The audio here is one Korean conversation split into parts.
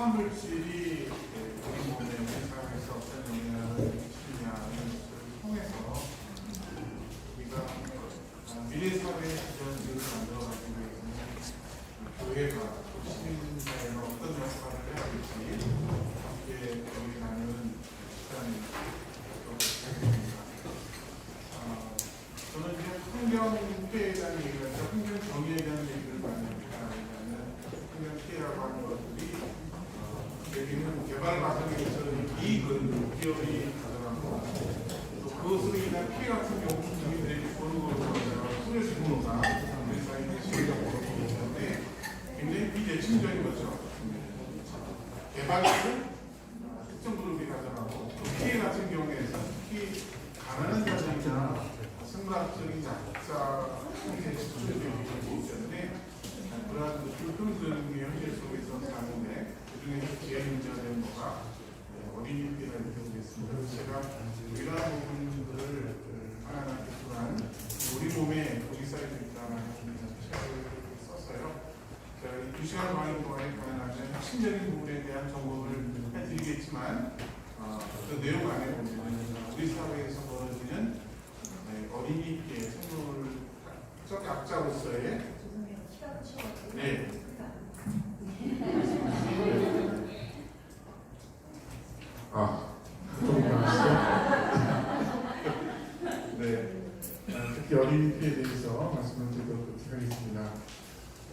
화물질이 우리 몸에 사회에서 어떤 영향을 미치느냐는 것을 통해서 우리가 미래 사회의 기전을 만들어가기 위해서는 교회가 시민사회가 어떤 역할을 해야 될지 함께 고민하는 시간이 있도록 하겠습니다. 저는 이제 환경 피해에 대한 얘기를 하죠. 환경 정의에 대한 얘기를 많이 합니다. 환경 피해라고 하는 것들이 여기는 개발 과정에 있어서 이익은 기업이 가져가고 또 그것으로 인한 피해 같은 경우 주민들에게 보는 것으로 손해배상료가 우리 사회의 시위가 벌어지기 때문에 굉장히 비대칭적인 거죠. 개발을 특정 그룹이 가져가고 또 피해 같은 경우에는 특히 가난한 자들이나 생물학적인 약자 상태에 집중되어 있기 때문에 그러한 불평등의 현실 속에서 사는데 그중에서 제일 문제가 되는 거가 어린이 피해가 되겠습니다. 그래서 제가 이러한 부분들을 하나하나 비판한 우리 몸에 독이 쌓여져 있다는 책을 썼어요. 제가 이 2시간 반 동안에 가능하면 핵심적인 부분에 대한 정보를 해드리겠지만 그 내용 안에 보면 우리 사회에서 벌어지는 어린이 피해, 생물적 약자로서의 네. 네. 특히 어린이 피해에 대해서 말씀을 드리도록 하겠습니다.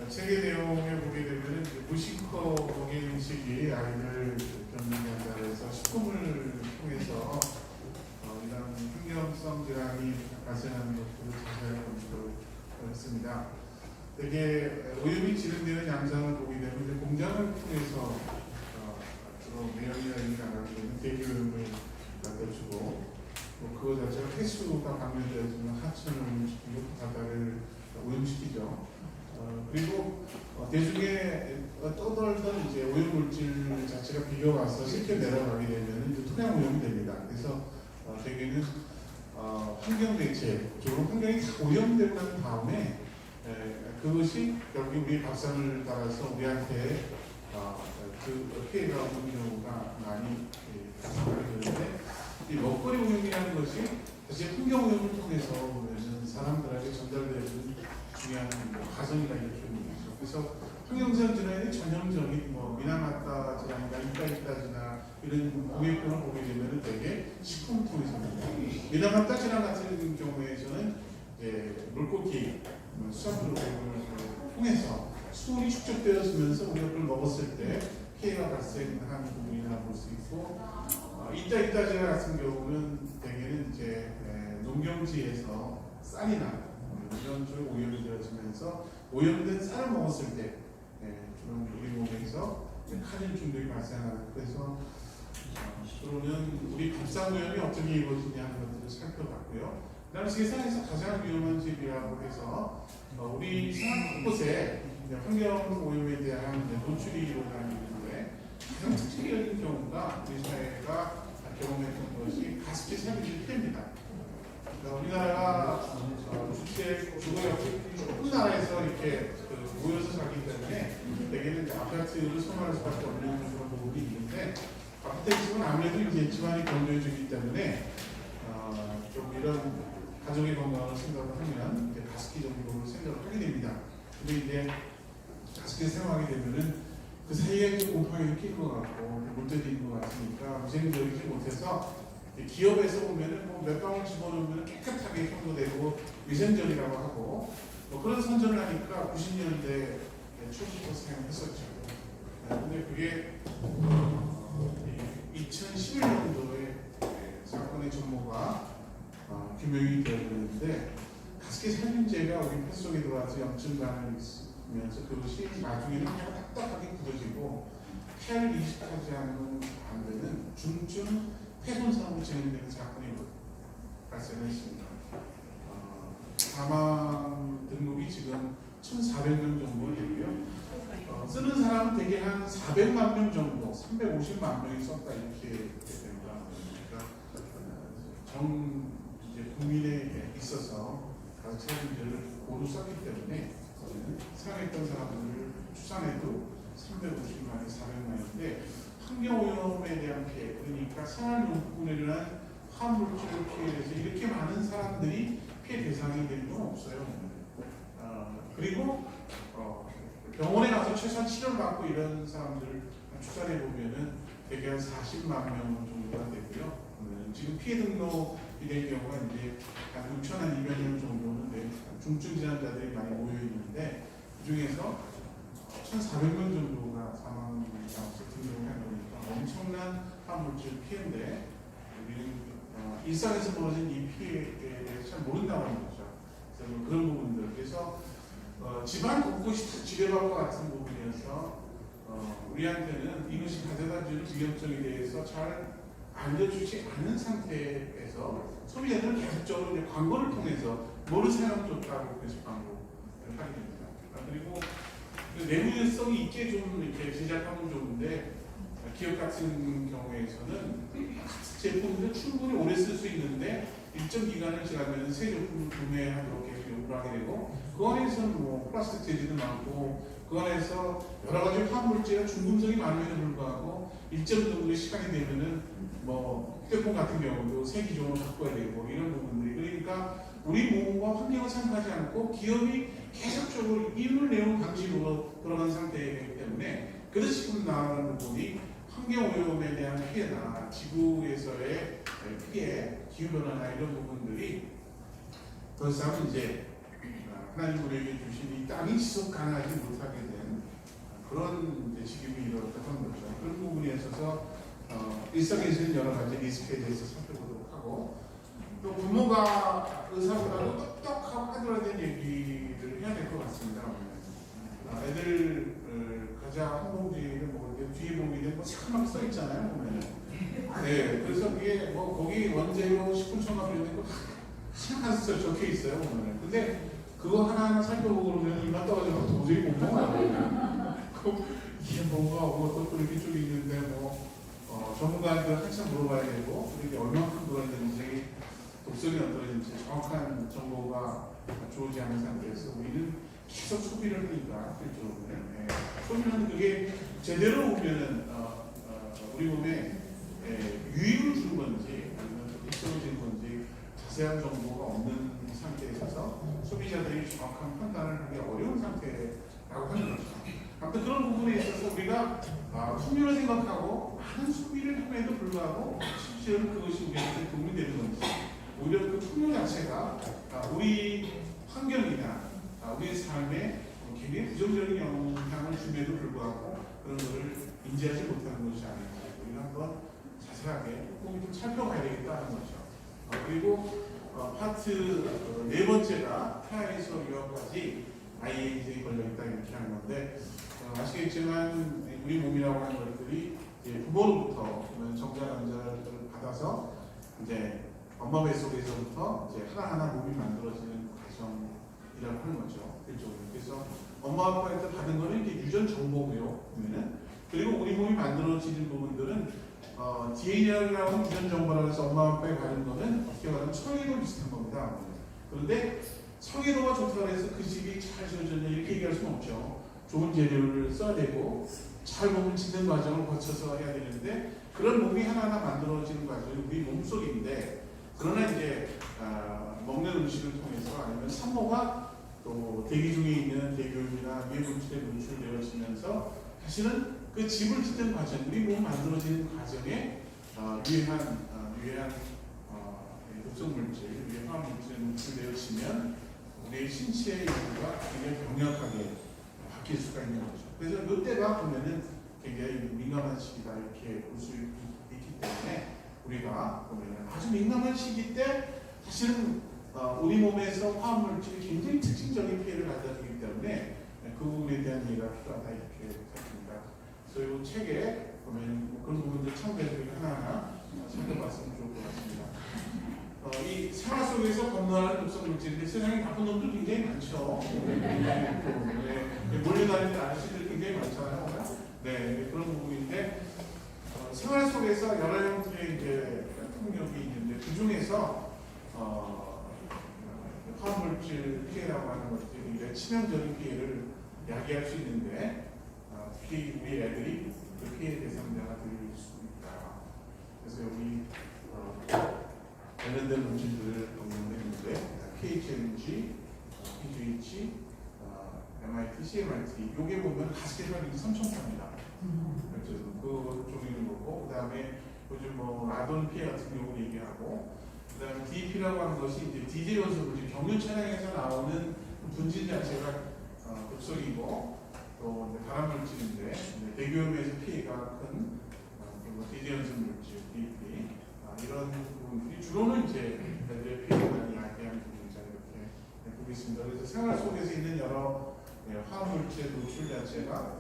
책의 내용에 보게 되면 무심코 동일 음식이 아이들 겪는 현장에서 식품을 통해서 이런 환경성 질환이 발생하는 것들을 자세히 보도록 했습니다. 되게 오염이 진행되는 양상을 보게 되면 이제 공장을 통해서 주로 매연이나 이런 나가게 되면 대기오염을 만들어주고 또 그거 자체가 폐수가 방면되어지면 하천을 오염시키고 바다를 오염시키죠. 그리고 대중에 떠돌던 이제 오염물질 자체가 비려와서 실제 내려가게 되면 이제 토양 오염이 됩니다. 그래서 대개는 환경 대책, 주로 환경이 다 오염되고 난 다음에 그것이 여기 우리 밥상을 따라서 우리한테 그 피해가 오는 경우가 많이 발생하게 되는데 이 먹거리 오염이라는 것이 사실 환경 오염을 통해서 보면은 사람들에게 전달되는 중요한 과정이라 이렇게 보는 거죠. 그래서 환경성 질환의 전형적인 미나마타 질환이나 이따이따 질환 이런 고객병을 보게 되면 되게 식품을 통해서입니다. 미나마타 질환 같은 경우에서는 물고기, 수산물을 통해서 수온이 축적되어지면서 우리가 그걸 먹었을 때 피해가 발생하는 부분이라 볼 수 있고, 이따이따 질환 같은 경우는 대개는 이제 농경지에서 쌀이나 이런 쪽에 오염이 되어지면서 오염된 쌀을 먹었을 때 주로 우리 몸에서 칼륨 중독이 발생하는, 그래서 그러면 우리 밥상 오염이 어떻게 이루어지냐 하는 것들을 살펴봤고요. 그다음에 세상에서 가장 위험한 집이라고 해서 우리 세상 곳곳에 환경 오염에 대한 노출이 일어나는 이유에 가장 특징적인 경우가 우리 사회가 경험했던 것이 가습기 살균 피해입니다. 우리나라가 주거역 좁은 나라에서 이렇게 모여서 살기 때문에 대개는 아파트를 선호할 수밖에 없는 그런 부분이 있는데, 아파트의 집은 아무래도 이제 집안이 건조해지기 때문에 좀 이런 가족의 건강을 생각을 하면 이제 가습기 정도를 생각을 하게 됩니다. 근데 이제 가습기 사용하게 되면은 그 사이에 곰팡이를 낄 것 같고 물들인 것 같으니까 위생적이지 못해서 기업에서 보면은 몇 방울 집어넣으면 깨끗하게 청소되고 위생적이라고 하고 그런 선전을 하니까 90년대 초부터 사용했었죠. 근데 그게 2011년도에 사건의 전모가 규명이 되었는데, 가습기 살균제가 우리 폐 속에 들어와서 염증반응을 있으면서 그것이 나중에는 딱딱하게 굳어지고 폐를 이식하지 않으면 안 되는 중증 폐손상으로 진행되는 사건이 발생했습니다. 사망 등록이 지금 1,400명 정도 되고요. 쓰는 사람은 대개 한 400만 명 정도, 350만 명이 썼다 이렇게 됩니다. 그러니까 국민에 있어서 가습기 살균제를 고루 썼기 때문에 사용했던 사람들을 추산해도 350만에 400만인데 환경오염에 대한 피해, 그러니까 생활용품에 대한 화학물질 피해에서 이렇게 많은 사람들이 피해 대상이 되는 건 없어요. 그리고 병원에 가서 최소한 치료를 받고 이런 사람들 추산해 보면은 대개 한 40만 명 정도가 되고요. 지금 피해 등록이 된 경우가 이제 한 6,200명 정도는 중증 질환자들이 많이 모여 있는데 그 중에서 1,400명 정도가 사망자로서 등록을 한 거니까 엄청난 화물질 피해인데 우리는 일상에서 벌어진 이 피해에 대해서 잘 모른다고 하는 거죠. 그래서 뭐 그런 부분들, 그래서 집안 곳곳이 지뢰밭과 같은 부분이어서 우리한테는 이것이 가져다 주는 위험성에 대해서 잘 알려주지 않은 상태에서 소비자들은 계속적으로 이제 광고를 통해서 뭐를 사용 좋다고 계속 광고를 하게 됩니다. 그리고 내부성이 있게 좀 이렇게 제작하면 좋은데 기업 같은 경우에서는 제품들 충분히 오래 쓸 수 있는데 일정 기간을 지나면 새 제품을 구매하도록 계속 요구를 하게 되고 그 안에서는 뭐 플라스틱 재질도 많고 그 안에서 여러 가지 화물질과 중금속이 많음에도 불구하고 일정 정도의 시간이 되면은 뭐 휴대폰 같은 경우도 새 기종을 바꿔야 되고 이런 부분들이 그러니까 우리 몸과 환경을 생각하지 않고 기업이 계속적으로 이윤을 내는 방식으로 돌아가는 상태이기 때문에 그래서 지금 나오는 부분이 환경오염에 대한 피해나 지구에서의 피해, 기후변화나 이런 부분들이 더 이상 이제 하나님 우리에게 주신 이 땅이 지속 가능하지 못하게 된 그런 지금이 이렇다는 거죠. 그런 부분에 있어서 일상에서는 여러 가지 리스크에 대해서 살펴보도록 하고 또 부모가 의사보다도 똑똑하고 하드라된 얘기를 해야 될 것 같습니다. 애들 가자 한 봉지를 먹을 때 뒤에 봉지에 뭐 새까맣게 써 있잖아요. 보면은. 네, 그래서 그게 뭐 거기 원재료 식품 첨가물 이런 거 생각해서 적혀 있어요. 보면은. 근데 그거 하나하나 살펴보고 그러면 입맛 떠가지고 도저히 못 먹어요. 이게 뭔가 또 이렇게 쭉 있는데 뭐 전문가한테 한참 물어봐야 되고 이게 얼마큼 들어있는지 독성이 어떠는지 정확한 정보가 주어지지 않은 상태에서 우리는 계속 소비를 하니까 그렇죠. 네. 소비는 그게 제대로 보면은 우리 몸에 유익을 주는 건지 아니면 독성을 주는 건지 자세한 정보가 없는 상태에 있어서 소비자들이 정확한 판단을 하기 어려운 상태라고 하는 거죠. 아무튼 그런 부분에 있어서 우리가 풍요를 생각하고 많은 소비를 함에도 불구하고 실제로 그것이 우리한테 도움이 되는 건지 오히려 그 풍요 자체가 우리 환경이나 우리의 삶에 굉장히 부정적인 영향을 줌에도 불구하고 그런 것을 인지하지 못하는 것이 아닌가 우리가 한번 자세하게 꼼꼼히 좀 살펴봐야 되겠다는 거죠. 그리고 파트 네 번째가 폐하에서 유학까지 IAEA에 걸려있다 이렇게 하는 건데 아시겠지만 우리 몸이라고 하는 것들이 이제 부모로부터 정자감자를 받아서 이제 엄마 뱃속에서부터 이제 하나하나 몸이 만들어지는 과정이라고 하는 거죠. 그래서 엄마 아빠한테 받은 거는 이제 유전 정보고요. 보면은 그리고 우리 몸이 만들어지는 부분들은 DNA라고 하는 유전 정보라고 해서 엄마 아빠에 받은 거는 어떻게 말하면 성애도 비슷한 겁니다. 그런데 성애도가 좋다고 해서 그 집이 잘 지어졌냐 이렇게 얘기할 수는 없죠. 좋은 재료를 써야 되고 잘 몸을 짓는 과정을 거쳐서 해야 되는데 그런 몸이 하나하나 만들어지는 과정이 우리 몸속인데 그러나 이제 먹는 음식을 통해서 아니면 산모가 또 대기 중에 있는 대기오염이나 미해물질에 노출되어지면서 사실은 그 집을 짓는 과정, 우리 몸 만들어지는 과정에 유해한 독성물질, 유해한 화학물질에 노출되어지면 우리의 신체의 일부가 굉장히 병약하게 바뀔 수가 있는 거죠. 그래서 이때가 보면은 굉장히 민감한 시기다 이렇게 볼 수 있기 때문에 우리가 보면은 아주 민감한 시기 때 사실은 우리 몸에서 화학물질이 굉장히 특징적인 피해를 가져주기 때문에 그 부분에 대한 이해가 필요하다 이렇게 생각합니다. 그래서 이 책에 보면 그런 부분들 참고해서 하나하나 살펴봤으면 좋을 것 같습니다. 이 생활 속에서 건너가는 독성물질인데 세상에 나쁜 놈들 굉장히 많죠. 몰려다니는 아저씨들 굉장히 많잖아요. 네, 그런 부분인데 생활 속에서 여러 형태의 이제 폭력이 있는데 그 중에서 화학물질 피해라고 하는 것들이 이제 치명적인 피해를 야기할 수 있는데 특히 우리 애들이 그 피해 대상자가 될 수 있다. 그래서 여기 관련된 문제들을 적용했는데 KHNG, PGH, MIT, CMIT 요게 보면 가스켓이 3,000%입니다. 그 종류는 거고 그 다음에 요즘 뭐 라돈 피해 같은 경우 얘기하고 그 다음에 DP라고 하는 것이 이제 디젤 연소 분진 경유 차량에서 나오는 분진 자체가 독성이고 또 발암물질인데 대기오염에서 피해가 큰 디젤 연소 물질 DP 이런 부분들이 주로는 이제 애들의 피해가 많이 야기한 부분이자 이렇게 보고 있습니다. 그래서 생활 속에서 있는 여러 화학물질 노출 자체가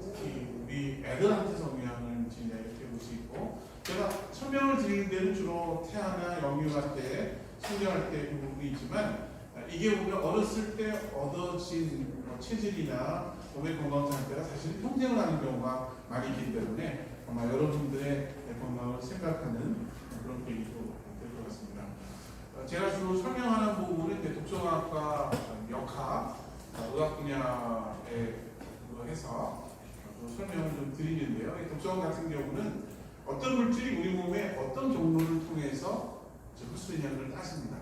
특히 우리 애들한테서 영향을 미치냐 이렇게 볼 수 있고 제가 설명을 드리는 데는 주로 태아나 영유아 때 성장할 때 그 부분이 있지만 이게 보면 어렸을 때 얻어진 체질이나 몸의 건강 상태가 사실 평생을 하는 경우가 많이 있기 때문에 아마 여러분들의 건강을 생각하는 그런 계기도 될 것 같습니다. 제가 주로 설명하는 부분은 이제 독성학과 역학, 의학 분야에 해서 설명을 좀 드리는데요. 독성학 같은 경우는 어떤 물질이 우리 몸의 어떤 경로를 통해서 흡수되냐를 따집니다.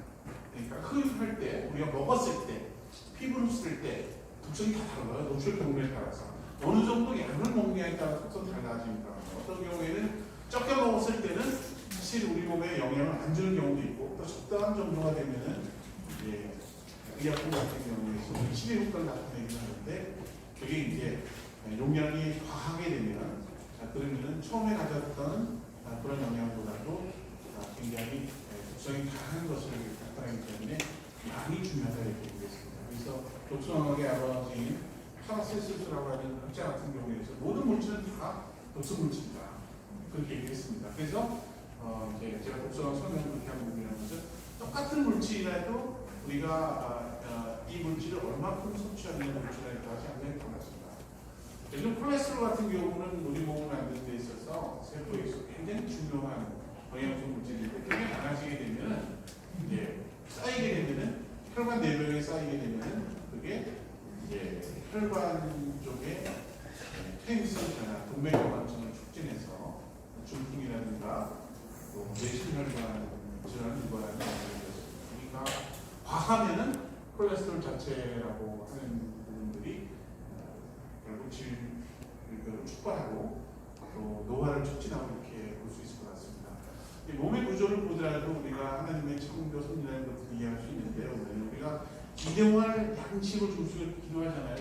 그러니까 흡입할 때, 우리가 먹었을 때, 피부를 흡수할 때 독성이 다 달라요. 노출 경로에 따라서. 어느 정도 양을 먹느냐에 따라 독성이 달라집니다. 어떤 경우에는 적게 먹었을 때는 사실 우리 몸에 영향을 안 주는 경우도 있고 또 적당한 정도가 되면은 의약품 같은 경우에 치료 효과를 나타내긴 하는데 그게 이제 용량이 과하게 되면 그러면은 처음에 가졌던 그런 영양보다도 굉장히 독성이 강한 것을 나타내기 때문에 양이 중요하다 이렇게 보겠습니다. 그래서 독성학의 아버지인 파라셀수스라고 하는 학자 같은 경우에서 모든 물질은 다 독성 물질이다 그렇게 얘기했습니다. 그래서 이제 제가 독성학 설명을 그렇게 하는 부분이라는 것은 똑같은 물질이라도 우리가 이 물질을 얼마큼 섭취하는 물질에 따라 상당히 달라집니다. 요즘 콜레스테롤 같은 경우는 우리 몸을 만드는 데 있어서 세포에서 굉장히 중요한 영양소 물질인데 그게 많아지게 되면 이제 쌓이게 되면은 혈관 내벽에 쌓이게 되면은 그게 이제 혈관 쪽에 퇴행성 변화, 동맥경화증을 촉진해서 중풍이라든가 또 뇌심혈관 질환을 유발하는 그러니까 과하면은 콜레스테롤 자체라고 하는 부분들이 결국 질병을 촉발하고 또 노화를 촉진하고 이렇게 볼 수 있을 것 같습니다. 몸의 구조를 보더라도 우리가 하나님의 창조 섭리라는 것을 이해할 수 있는데요. 우리가 일용할 양식을 줍시고 기도하잖아요.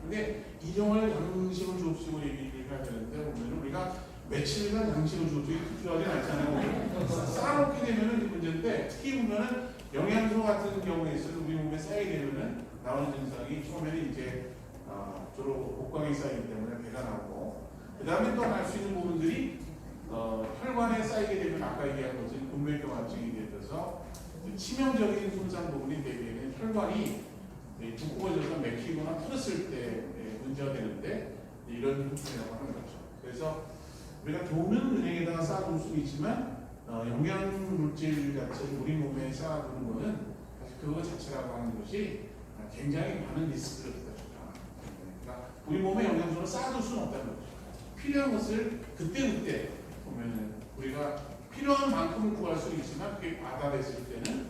근데 일용할 양식을 줍시고 얘기해야 되는데 오늘 우리가 며칠간 양식을 줍시고 필요하지 않잖아요. 쌓아놓게 되면은 문제인데 특히 보면은 영양소 같은 경우에서는 우리 몸에 쌓이게 되면은 나오는 증상이 처음에는 이제 주로 복강에 쌓이기 때문에 배가 나오고 그 다음에 또 알 수 있는 부분들이 혈관에 쌓이게 되면 아까 얘기한 것은 동맥경화증이 되어서 치명적인 손상 부분이 되기에는 혈관이 두꺼워져서 맥히거나 풀었을 때 문제가 되는데 이런 형태라고 하는 거죠. 그래서 우리가 돈은 은행에다가 쌓아둘 수는 있지만 영양물질 자체를 우리 몸에 쌓아두는 것은 사실 그거 자체라고 하는 것이 굉장히 많은 리스크를 가져다. 그러니까 우리 몸에 영양소를 쌓아둘 수는 없다는 거죠. 필요한 것을 그때그때 보면은 우리가 필요한 만큼은 구할 수 있지만 그게 과다됐을 때는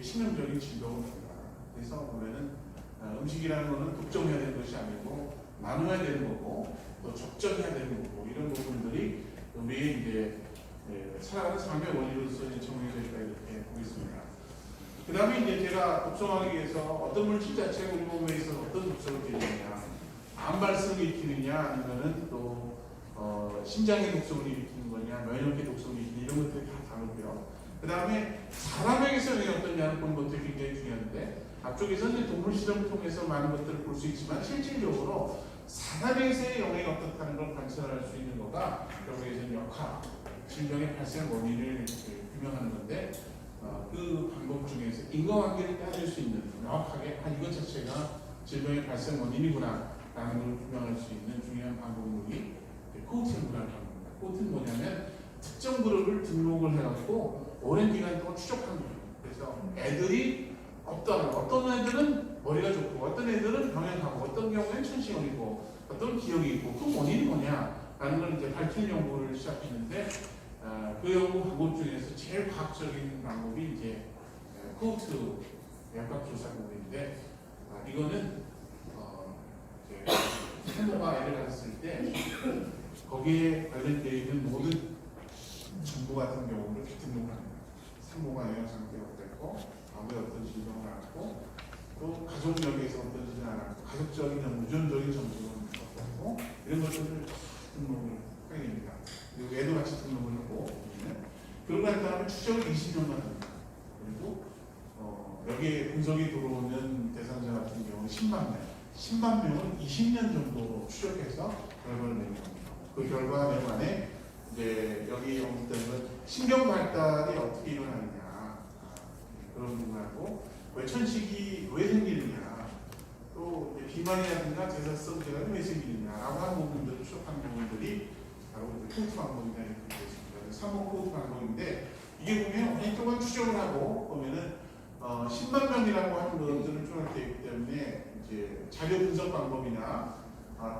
치명적인 질병을 줍니다. 그래서 보면은 음식이라는 것은 독점해야 되는 것이 아니고 나눠야 되는 거고 또 적정해야 되는 거고 이런 부분들이 우리의 이제 살아가는 삶의 원리로서 정리되어 있다 이렇게 보겠습니다. 그 다음에 이제 제가 독성하기 위해서 어떤 물질 자체가 우리 몸에 있어서 어떤 독성을 일으키느냐, 암 발성을 일으키느냐, 아니면은 또 심장의 독성을 일으키는 거냐, 면역계 독성을 일으키는 이런 것들이 다 다르고요. 그 다음에 사람에게서 영향이 어떠냐는 보는 것도 굉장히 중요한데 앞쪽에서는 동물 실험을 통해서 많은 것들을 볼 수 있지만 실질적으로 사람에게서의 영향이 어떻다는 걸 관찰할 수 있는 거가 결국에는 역학, 질병의 발생 원인을 규명하는 건데 그 방법 중에서 인과관계를 따질 수 있는 명확하게 이것 자체가 질병의 발생 원인이구나 라는 걸 규명할 수 있는 중요한 방법이 코호팅이라는 방법입니다. 코호팅은 뭐냐면 특정 그룹을 등록을 해갖고 오랜 기간 동안 추적한 거예요. 그래서 애들이 어떤 애들은 머리가 좋고 어떤 애들은 병행하고 어떤 경우에는 천식원이고 어떤 기억이 있고 그 원인이 뭐냐라는 걸 이제 밝힐 연구를 시작했는데 그 연구 방법 중에서 제일 과학적인 방법이 이제 코호트 역학조사 방법인데 이거는 이제 산모가 애를 낳았을 때 거기에 관련되어 있는 모든 정보 같은 경우를 등록을 합니다. 산모가 영양 상태가 어땠고 아무에 어떤 질병을 앓았고 또 가족력에서 어떤 질병을 앓았고 가족적인 유전적인 정보는 어떻고 이런 것들을 등록을 하게 됩니다. 그리고 애도 같이 등록을 하고 그러고 난 다음에 추적을 20년만 합니다. 그리고 여기에 분석이 들어오는 대상자 같은 경우는 10만 명을 20년 정도 추적해서 결과를 내는 겁니다. 그 결과 내만에 이제 여기 언급되는 건 신경 발달이 어떻게 일어나느냐 그런 부분하고 왜 천식이 왜 생기느냐 또 비만이라든가 대사성 질환이 왜 생기느냐라고 하는 부분들을 추적하는 부분들이 바로 코호트 방법이다 이렇게 되겠습니다. 3호 코호트 방법인데 이게 보면 오랫동안 추적을 하고 보면은 10만 명이라고 하는 것들을 추적되어 있기 때문에 이제 자료 분석 방법이나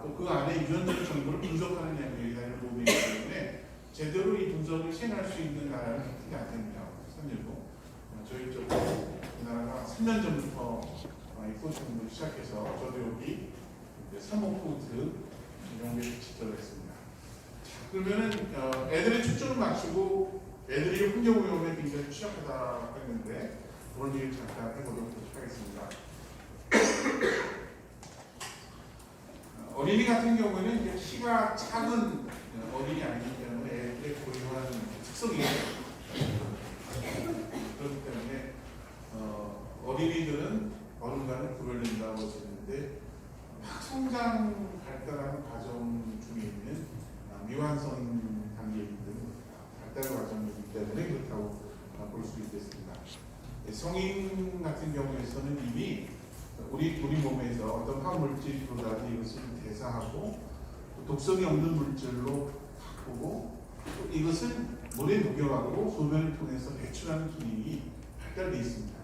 또 그 안에 유전적 정보를 분석하는 내용이라는 부분이기 때문에 제대로 이 분석을 시행할 수 있는 나라는 크게 안 됩니다. 선일고 저희 쪽 우리나라가 3년 전부터 이 코호트 공부를 시작해서 저도 여기 3호 코호트 연구에 직접 했습니다. 그러면은 애들의 초점을 맞추고 애들이 환경오염에 굉장히 취약하다고 했는데 오늘 얘기 잠깐 해보도록 하겠습니다. 어린이 같은 경우에는 이제 키가 작은 어린이 아니기 때문에 애들의 고유한 특성이 있어요. 그렇기 때문에 어린이들은 어른과는 구별된다고 했는데 성장 발달하는 과정 중에 있는 미완성 단계에 있는 발달 과정이기 때문에 그렇다고 볼 수 있겠습니다. 성인 같은 경우에서는 이미 우리 몸에서 어떤 화물질보다도 이것을 대사하고 독성이 없는 물질로 바꾸고 또 이것을 물에 녹여가고 소변을 통해서 배출하는 기능이 발달되어 있습니다.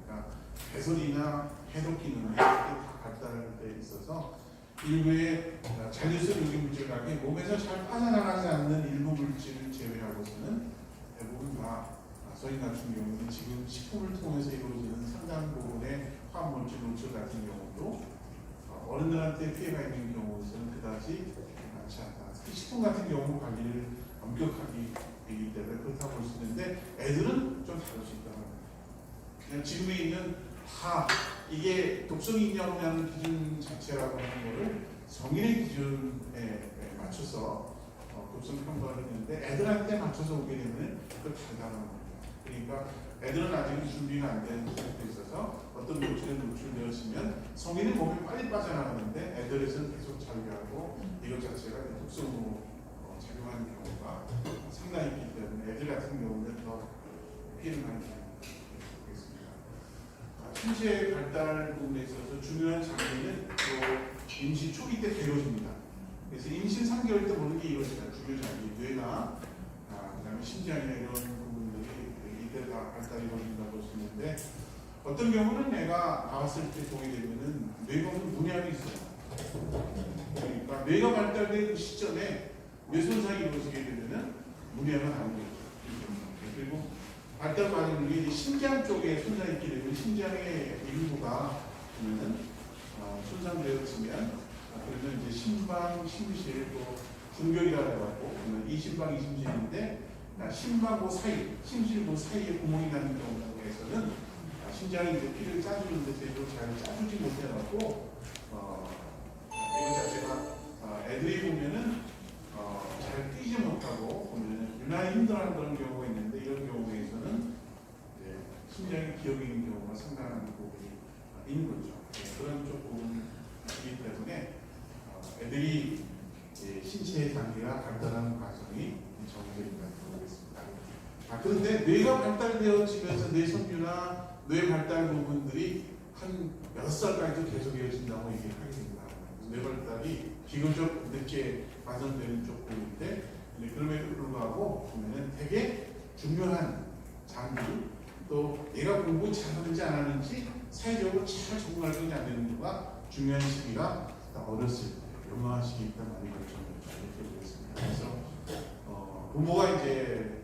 그러니까 배설이나 해독 기능이 다 발달되어 있어서 일부의 잔류성 유기물질 같은 몸에서 잘 빠져나가지 않는 일부 물질을 제외하고서는 대부분 다 성인 같은 경우는 지금 식품을 통해서 이루어지는 상당 부분의 화학물질 노출 같은 경우도 어른들한테 피해가 있는 경우는 그다지 많지 않다. 특히 식품 같은 경우 관리를 엄격하게 되기 때문에 그렇다고 볼 수 있는데 애들은 좀 다를 수 있다고 합니다. 그냥 지금에 있는 다 이게 독성이 있냐 없냐는 기준 자체라고 하는 거를 성인의 기준에 맞춰서 독성 평가를 했는데 애들한테 맞춰서 오게 되면 그걸 달다는 겁니다. 그러니까 애들은 아직 준비가 안 된 상태에 있어서 어떤 물질에 노출되었으면 성인의 몸에 빨리 빠져나가는데 애들에서는 계속 작용하고 이것 자체가 독성으로 작용하는 경우가 상당히 있기 때문에 애들 같은 경우는 더 피해를 많이 보겠습니다. 신체 발달 부분에 있어서 중요한 장면은 또 임신 초기 때 배워집니다. 그래서 임신 3개월 때 보는 게 이것이다. 중요 장기 뇌나 그다음에 심장이나 이런 부분들이 이때 다 발달이 이루어진다고 볼 수 있는데 어떤 경우는 애가 나왔을 때 보게 되면은 뇌가 문양이 있어요. 그러니까 뇌가 발달된 그 시점에 뇌 손상이 이루어지게 되면은 문양은 안 되죠. 그리고 발달 과정 중에 심장 쪽에 손상이 있게 되면 심장의 일부가 보면은 손상되었으면 그러면 이제 심방, 심실 또 중경이라고 해갖고 이 심방, 이 심실인데 심방 그 사이, 심실 그 사이에 구멍이 나는 경우에서는 심장이 이제 피를 짜주는데 제대로 잘 짜주지 못해갖고 이거 자체가 애들이 보면은 잘 뛰지 못하고 보면은 유난히 힘들어하는 그런 경우가 있는데 이런 경우에서는 심장이 기억이 있는 경우가 상당한 부분이 있는 거죠. 그런 쪽 부분이기 때문에 애들이 신체의 단계가 발달하는 과정이 정해진다고 보겠습니다. 그런데 뇌가 발달되어지면서 뇌 성류나 뇌 발달 부분들이 한 6살까지도 계속 이어진다고 얘기하게 됩니다. 뇌 발달이 비교적 늦게 완성되는 쪽 부분인데 그럼에도 불구하고 보면은 되게 중요한 장기 또 얘가 공부 잘하는지 안 하는지 사회적으로 잘 적응할 건지 안 되는지가 중요한 시기가 어렸을 때 영아식이 일단 많이 걱정을 이렇게 보겠습니다. 그래서 부모가 이제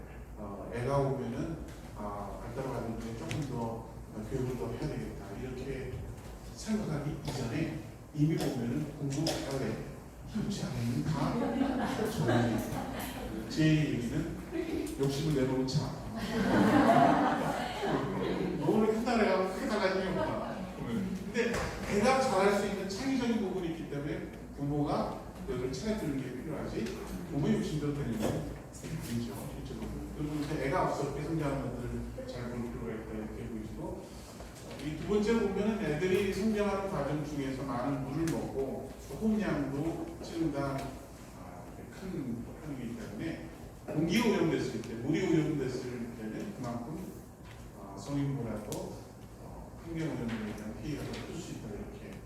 애가 오면은 발달 과정 중에 조금 더 교육을 더 해야 되겠다 이렇게 생각하기 이전에 이미 보면은 공부 잘해 그렇지 않으면 다 저희 제 얘기는 욕심을 내놓자. 너무 큰다 내가 크게 달라지니까. 근데 애가 잘할 수 있는 창의적인 부분이 있기 때문에 부모가 그것을 찾아주는 게 필요하지. 부모 욕심대로 되는 게 아니죠. 그리고 이제 애가 앞서게 성장하는 것들을 잘 볼 필요가 있다 이렇게 보이시고, 이 두 번째로 보면은 애들이 성장하는 과정 중에서 많은 물을 먹고 호흡량도 지금당 큰 편이기 때문에 공기가 오염됐을 때, 물이 오염됐을 때는 그만큼 성인보다도 환경 오염에 대한 피해가 더 클 수 있다 이렇게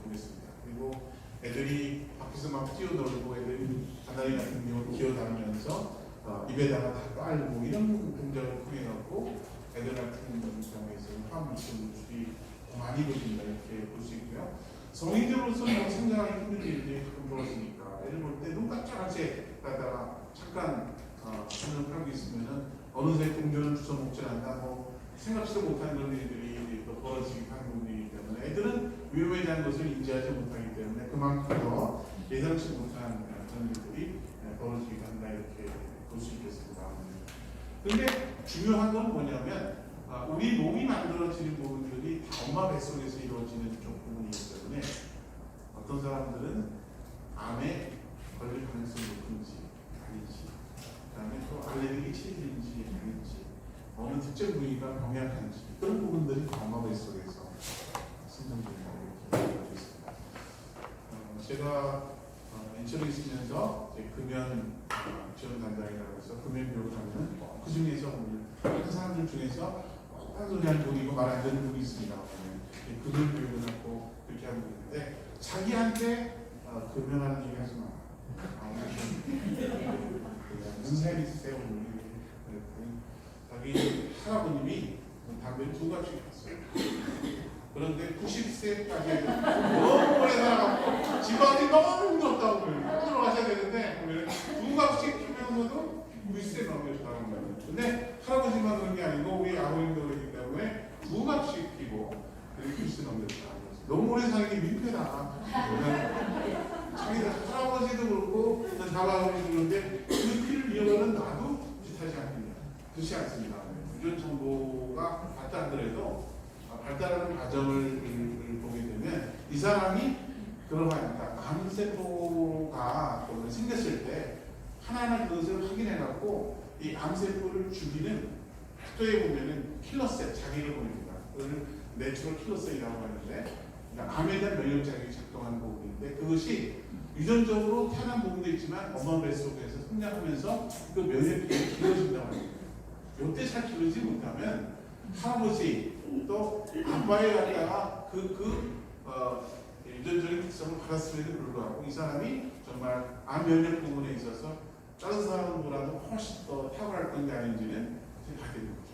보겠습니다. 그리고 애들이 밖에서 막 뛰어놀고 애들이 가나리 같은 경우 기어다니면서 입에다가 다 빨고 이런 동작을 통해 갖고 애들 같은 경우에서는 화물질이 많이 벌어진다 이렇게 볼 수 있고요. 성인들로서는 성장하기 힘든 일들이 가끔 벌어지니까 애들 볼 때 눈 깜짝할 새 가다가 잠깐 손을 팔고 있으면은 어느새 동전을 주워 먹지 않나 뭐 생각지도 못한 그런 일들이 또 벌어지기 하는 부분이기 때문에 애들은 위험에 대한 것을 인지하지 못하기 때문에 그만큼 더 예상치 못한 그런 일들이 벌어지기도 한다 이렇게 볼 수 있겠습니다. 그런데 중요한 건 뭐냐면 우리 몸이 만들어지는 부분들이 다 엄마 뱃속에서 이루어지는 좀 부분이기 때문에 어떤 사람들은 암에 걸릴 가능성이 높은지 아닌지, 그 다음에 또 알레르기 치질인지 아닌지, 어느 특정 부위가 병약한지 그런 부분들이 다 엄마 뱃속에서 생성된다 이렇게 알고 있습니다. 제가 인천에 있으면서 금연 지원 단장이라고 해서 금연 교육을 하면 그 중에서 그 사람들 중에서 딴 소리 하는 분이고 말 안 되는 분이 있습니다. 금연 교육을 하고 그렇게 하는 분인데 자기한테 금연하는 얘기 하지 마. 무슨 사연이 있으세요? 자기 할아버님이 담배를 2갑씩 폈어요. 그런데 90세까지 너무 오래 살아가고 집안이 너무 힘들었다고 꼭 들어가셔야 되는데 2갑씩 피면서도 90세 넘게 살아간 거예요. 근데 할아버지만 그런 게 아니고 우리 아버님도 그렇기 때문에 2갑씩 피고 90세 넘게 살아간 거예요. 너무 오래 사는 게 민폐다. 자기 할아버지도 그렇고 다아버지도 그런데 그 피를 이어가는 나도 비슷하지 않느냐. 그렇지 않습니다. 이런 정보가 발달하더라도 발달하는 과정을 보게 되면 이 사람이 그러하니까 암세포가 생겼을 때 하나하나 그것을 확인해 갖고 이 암세포를 죽이는 학교에 보면은 킬러셀 자기를 보냅니다. 그걸 내추럴 킬러셀이라고 하는데 그러니까 암에 대한 면역작용이 작동하는 부분인데 그것이 유전적으로 태어난 부분도 있지만 엄마 뱃속에서 성장하면서 그 면역력이 길어진다고 합니다. 이때 잘 기르지 못하면 할아버지 또 아빠에 갖다가 유전적인 특성을 받았음에도 불구하고 이 사람이 정말 암 면역 부분에 있어서 다른 사람보다도 훨씬 더 탁월할 건지 아닌지는 봐야 되는 거죠.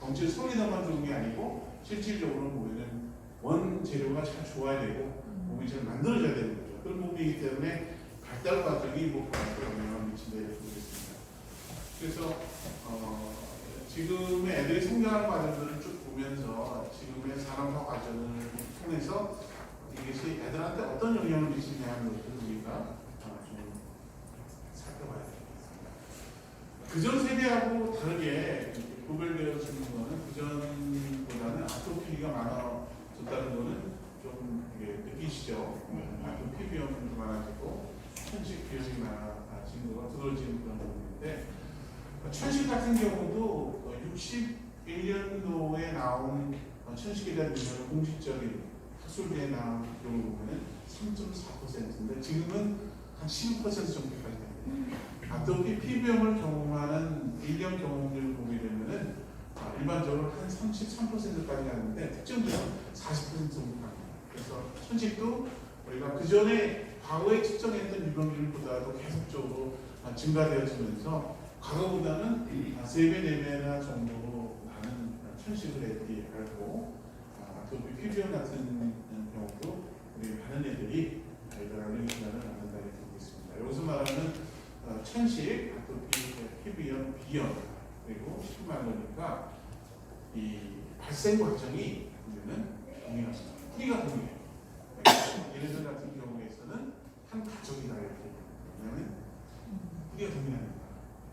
덩치 소리나만 좋은 게 아니고 실질적으로 보면은 원재료가 잘 좋아야 되고 몸이 잘 만들어져야 되는 거죠. 그런 부분이기 때문에 발달 과정이 목표한테 영향을 미친다 이렇게 보겠습니다. 그래서 지금의 애들이 성장하는 과정들을 쭉 보면서 지금의 산업화 과정을 통해서 이것이 애들한테 어떤 영향을 미치냐 하는 것들을 우리가 좀 살펴봐야 되겠습니다. 그전 세대하고 다르게 구별되어지는 것은 그전보다는 아토피가 많아졌다는 것은 좀 느끼시죠? 아토피 비염도 많아지고 천식 비염이 많아진 거가 두드러지는 그런 부분인데 천식 같은 경우도 61년도에 나온 천식에 대한 유명한 공식적인 학술지에 나온 경우 보면 3.4%인데 지금은 한 15% 정도까지 됩니다. 아토피 피부염을 경험하는 1년 경험률을 보게 되면은 일반적으로 한 33%까지 가는데 특정 지역 40% 정도 갑니다. 그래서 천식도 우리가 그 전에 과거에 측정했던 유병률보다도 계속적으로 증가되어지면서 과거보다는 3배, 4배나 정도로 많은 천식을 애들이 앓고 아토피 피부염 같은 경우도 우리 많은 애들이 저희가 알레르기 질환을 갖는다 이렇게 보고 있습니다. 여기서 말하는 천식, 아토피, 피부염, 비염 그리고 식품 알레르기가 이 발생 과정이 보면은 동일합니다. 뿌리가 동일해요. 얘네들 같은 경우에서는 한 가족이다 이렇게 보면 뿌리가 동일합니다.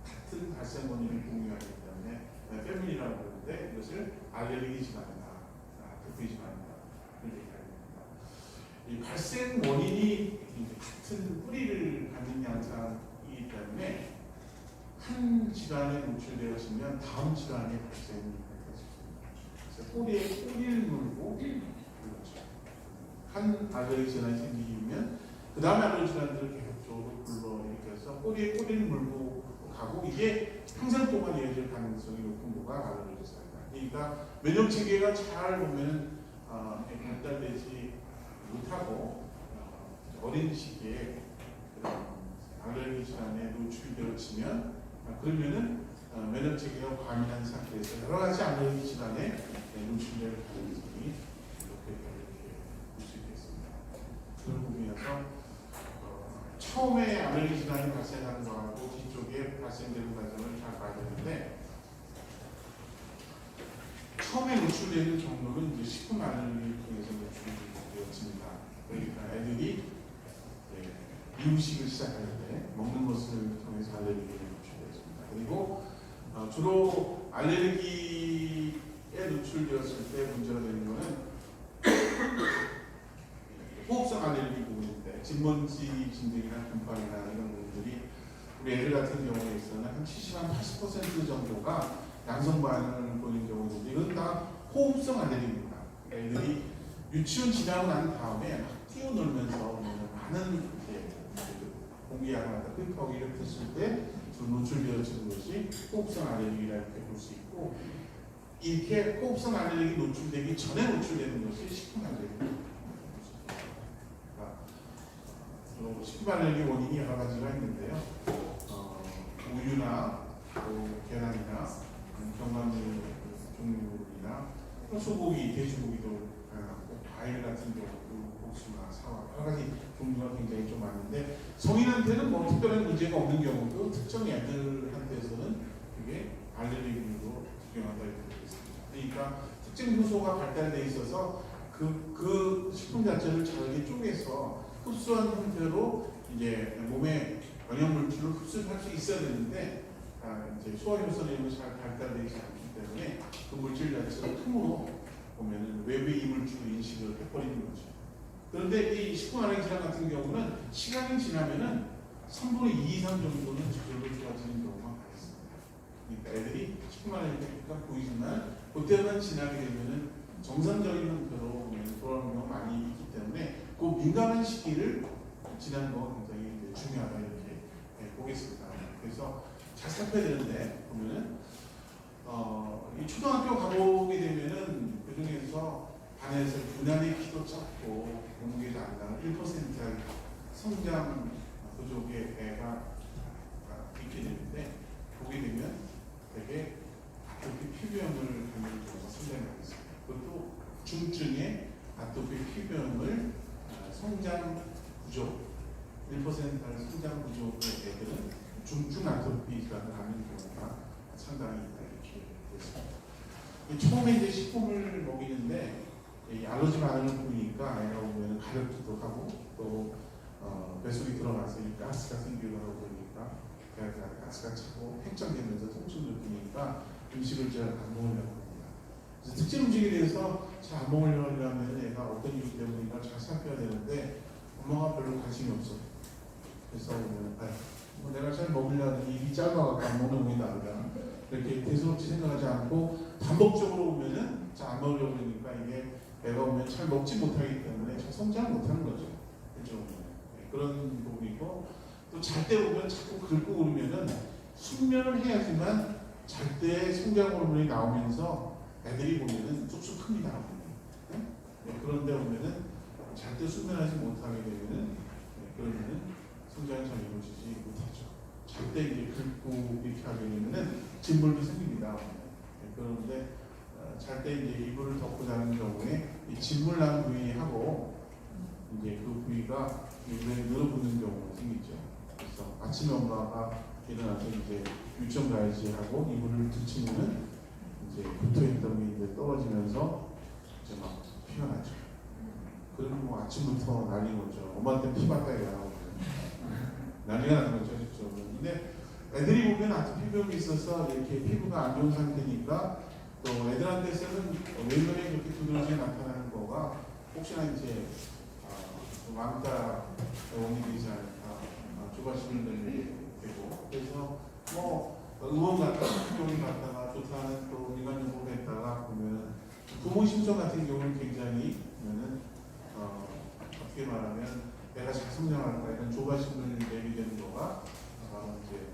같은 발생 원인을 공유하기 때문에 패밀리라고 하는데 이것을 알레르기 질환이다, 아토피 질환이다 이렇게 얘기합니다. 이 발생 원인이 같은 뿌리를 갖는 양상이기 때문에 한 질환에 노출되어지면 다음 질환의 발생이 있습니다. 그래서 뿌리를 물고 그렇죠. 한 알레르기 질환이 생기면 그 다음에 알레르기 질환들을 계속적으로 불러일으켜서 꼬리를 물고 가고 이게 평생 동안 이어질 가능성이 높은 거가 알레르기 질환이다. 그러니까 면역 체계가 잘 보면은 발달되지 못하고 어린 시기에 알레르기 질환에 노출되어지면 그러면은 면역 체계가 과민한 상태에서 여러 가지 알레르기 질환에 노출될 가능성이 이렇게 볼 수 있겠습니다. 그런 부분에서 처음에 알레르기 질환이 발생하는 거하고 뒤쪽에 발생되는 과정을 잘 봐야 되는데 처음에 노출되는 정도는 이제 식품 알레르기를 통해서 노출되어집니다. 그러니까 애들이 이유식을 시작할 때 먹는 것을 통해서 알레르기를 노출되었습니다. 그리고 주로 알레르기에 노출되었을 때 문제가 되는 것은 호흡성 알레르기 부분인데 진먼지 진드기나 곰팡이나 이런 부분들이 우리 애들 같은 경우에서는 한 70~80% 정도가 양성 반응을 보이는 경우가 있는데 이건 다 호흡성 알레르기입니다. 애들이 유치원 지나고 난 다음에 막 뛰어놀면서 많은 공기양을 흡입하고 이렇게 했을 때 노출되어지는 것이 호흡성 알레르기라 이렇게 볼 수 있고 이렇게 호흡성 알레르기 노출되기 전에 노출되는 것이 식품 알레르기. 식품 알레르기 원인이 여러 가지가 있는데요. 우유나 또 계란이나 견과류 종류이나 소고기, 돼지고기도 다양하고 과일 같은 경우도 복숭아, 사과 여러 가지 종류가 굉장히 좀 많은데 성인한테는 뭐 특별한 문제가 없는 경우도 특정 애들한테서는 그게 알레르기로 적용한다 이렇게 되겠습니다. 그러니까 특정 효소가 발달돼 있어서 그 식품 자체를 잘게 쪼개서 흡수한 형태로 이제 몸에 영양 물질을 흡수할 수 있어야 되는데 이제 소화효소나 이런 것이 잘 발달되지 않기 때문에 그 물질 자체가 틈으로 보면은 외부의 이물질로 인식을 해버리는 거죠. 그런데 이 식품 알레르기 질환 같은 경우는 시간이 지나면은 3분의 2 이상 정도는 저절로 좋아지는 경우가 많습니다. 그러니까 애들이 식품 알레르기가 보이지만 그때만 지나게 되면은 정상적인 형태로 돌아오는 경우가 많이 있기 때문에 그 민감한 시기를 지나는 거 굉장히 중요하다 이렇게 보겠습니다. 그래서 잘 살펴야 되는데 보면은 이 초등학교 가보게 되면은 그 중에서 반에서 유난히 키도 작고 몸무게도 안 나는 1%의 성장 부족의 애가 있게 되는데 보게 되면 되게 아토피 피부염을 갖는 경우가 상당히 많이 있습니다. 그것도 중증의 아토피 피부염을 성장 부족 1%의 성장 부족의 애들은 중증 아토피 질환을 갖는 경우가 상당히 있다 이렇게 됐습니다. 처음에 이제 식품을 먹이는데 알러지 반응을 보이니까 애가 보면 가렵기도 하고 또 뱃속에 들어가서 가스가 생기기도 하고 그러니까 배가 가스가 차고 팽창되면서 통증을 느끼니까 음식을 잘 안 먹으려고 합니다. 그래서 특정 음식에 대해서 잘 안 먹으려고 하면 애가 어떤 이유 때문인가 잘 살펴야 되는데 엄마가 별로 관심이 없어. 그래서 뭐 내가 잘 먹으려는 입이 짧아갖고 안 먹는 놈이 나보다 이렇게 대수롭지 생각하지 않고 반복적으로 보면은 잘 안 먹으려고 그러니까 이게 애가 오면 잘 먹지 못하기 때문에 잘 성장을 못하는 거죠. 그렇죠? 그런 부분이고 또 잘 때 보면 자꾸 긁고 그러면은 숙면을 해야지만 잘 때 성장 호르몬이 나오면서 애들이 보면은 쑥쑥 큽니다. 그런데 보면은 잘 때 숙면하지 못하게 되면은 그러면은 성장이 잘 이루어지지 못하죠. 잘 때 이제 긁고 이렇게 하게 되면은 진물도 생깁니다. 그런데 잘 때 이제 이불을 덮고 자는 경우에 이 진물 난 부위하고 이제 그 부위가 눈에 늘어붙는 경우가 생기죠. 그래서 아침에 엄마가 일어나서 이제 유치원 가야지 하고 이불을 뒤치면은 이제 붙어있던 게 이제 떨어지면서 이제 막 피가 나죠. 그러면 뭐 아침부터 난리 거죠. 엄마한테 피 맞다가 나오고 난리가 나는 거죠. 그렇죠. 근데 애들이 보면 아토피병이 있어서 이렇게 피부가 안 좋은 상태니까 또 애들한테서는 외면에 이렇게 두드러지게 나타나는 거가 혹시나 이제 왕따 원인이 되지 않을까 조바심을 내게 되고 그래서 뭐 의원 갔다가 학교를 갔다가 좋다는 또 민간 연구를 했다가 보면 부모 심정 같은 경우는 굉장히 보면은 어떻게 말하면 내가 잘 성장할까 이런 조바심을 내게 되는 거가 바로 이제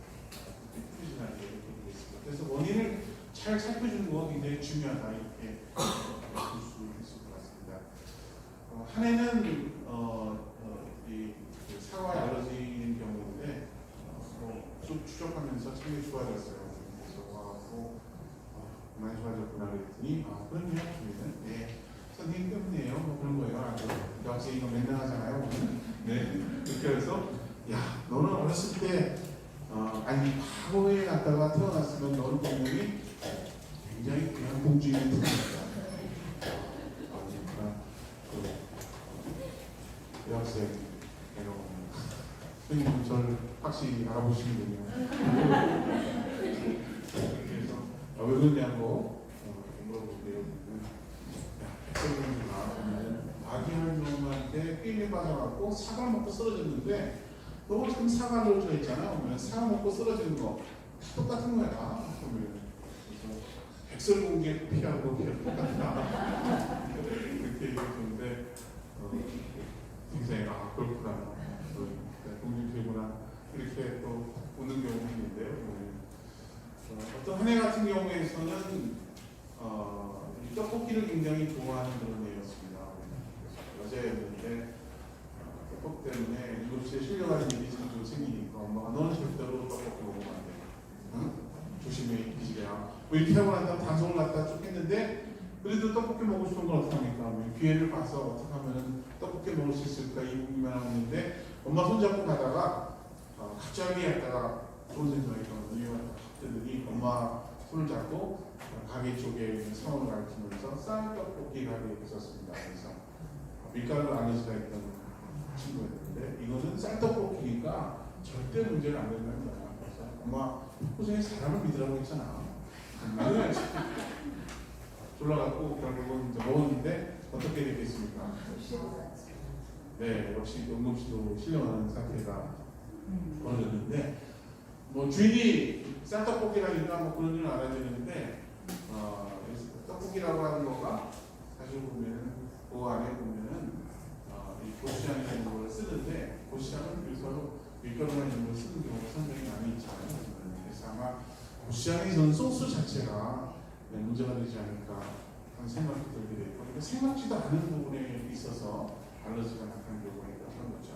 프리진하게 이렇게 되겠습니다. 그래서 원인을 잘 살펴주는 거 굉장히 중요하다 이렇게 볼 수 있을 것 같습니다. 한 해는 이 사과에 알러지인 경우인데 쭉 추적하면서 참 좋아졌어요. 그래서 와갖고 많이 좋아졌구나 그랬더니 그럼요 저희는 네 선생님 때문이에요 뭐 그런 거예요. 학생이 이거 맨날 하잖아요. 네 그렇게 해서 야 너는 어렸을 때 아니 과거에 갔다가 태어났으면 너는 분명히 굉장히 그냥 공주인의 특징이다. 여학생 선생님은 저를 확실히 알아보시는군요. 그래서 왜 그러냐고 물어보는데요. 백설공주가 아기한 놈한테 삐리 빠져갖고 사과 먹고 쓰러졌는데 너 지금 사과를 좋아했잖아. 그러면 사과 먹고 쓰러지는 거 똑같은 거야. 그래서 백설공주의 피하고 똑같다. 이렇게 얘기했는데 굉장히 그렇구나. 공주피구나. 이렇게 또 웃는 경우가 있는데요. 어떤 한 해 같은 경우에서는 떡볶이를 굉장히 좋아하는 그런 애였습니다. 여자였는데 떡볶이 때문에 7시에 실려가는 일이 자주 생기니까 엄마가 너는 절대로 떡볶이 먹으면 안 돼. 응? 조심해 이 기집애야. 뭐 이렇게 하고 난 다음 방송을 갖다 쭉 했는데 그래도 떡볶이 먹고 싶은 건 어떡합니까? 기회를 봐서 어떻게 하면 떡볶이 먹을 수 있을까 이 고민만 하고 있는데 엄마 손잡고 가다가 갑자기 갔다가 좋은 생각이 들더니 엄마 손을 잡고 가게 쪽에 있는 상원을 가르치면서 쌀떡볶이 가게에 있었습니다. 그래서 밀가루 알러지가 있던 친구였는데 이거는 쌀떡볶이니까 절대 문제는 안 된다는 거야. 그래서 엄마 호주에 사람을 믿으라고 했잖아. 졸라갖고 결국은 이제 먹었는데 어떻게 되겠습니까? 네, 역시 응급실로 실려가는 상태가 벌어졌는데 뭐 주인이 쌀떡볶이라니까 뭐 그런 줄 알아야 되는데 떡볶이라고 하는 거가 사실 보면은 그 안에 보면은 이 고추장이라는 걸 쓰는데 고추장은 그래서 밀가루나 이런 걸 쓰는 경우가 상당히 많이 있잖아요. 그래서 아마 고추장의 전 소스 자체가 문제가 되지 않을까 하는 생각이 들게 되고 그러니까 생각지도 않은 부분에 있어서 알러지가 나타나는 경우가 있다는 거죠.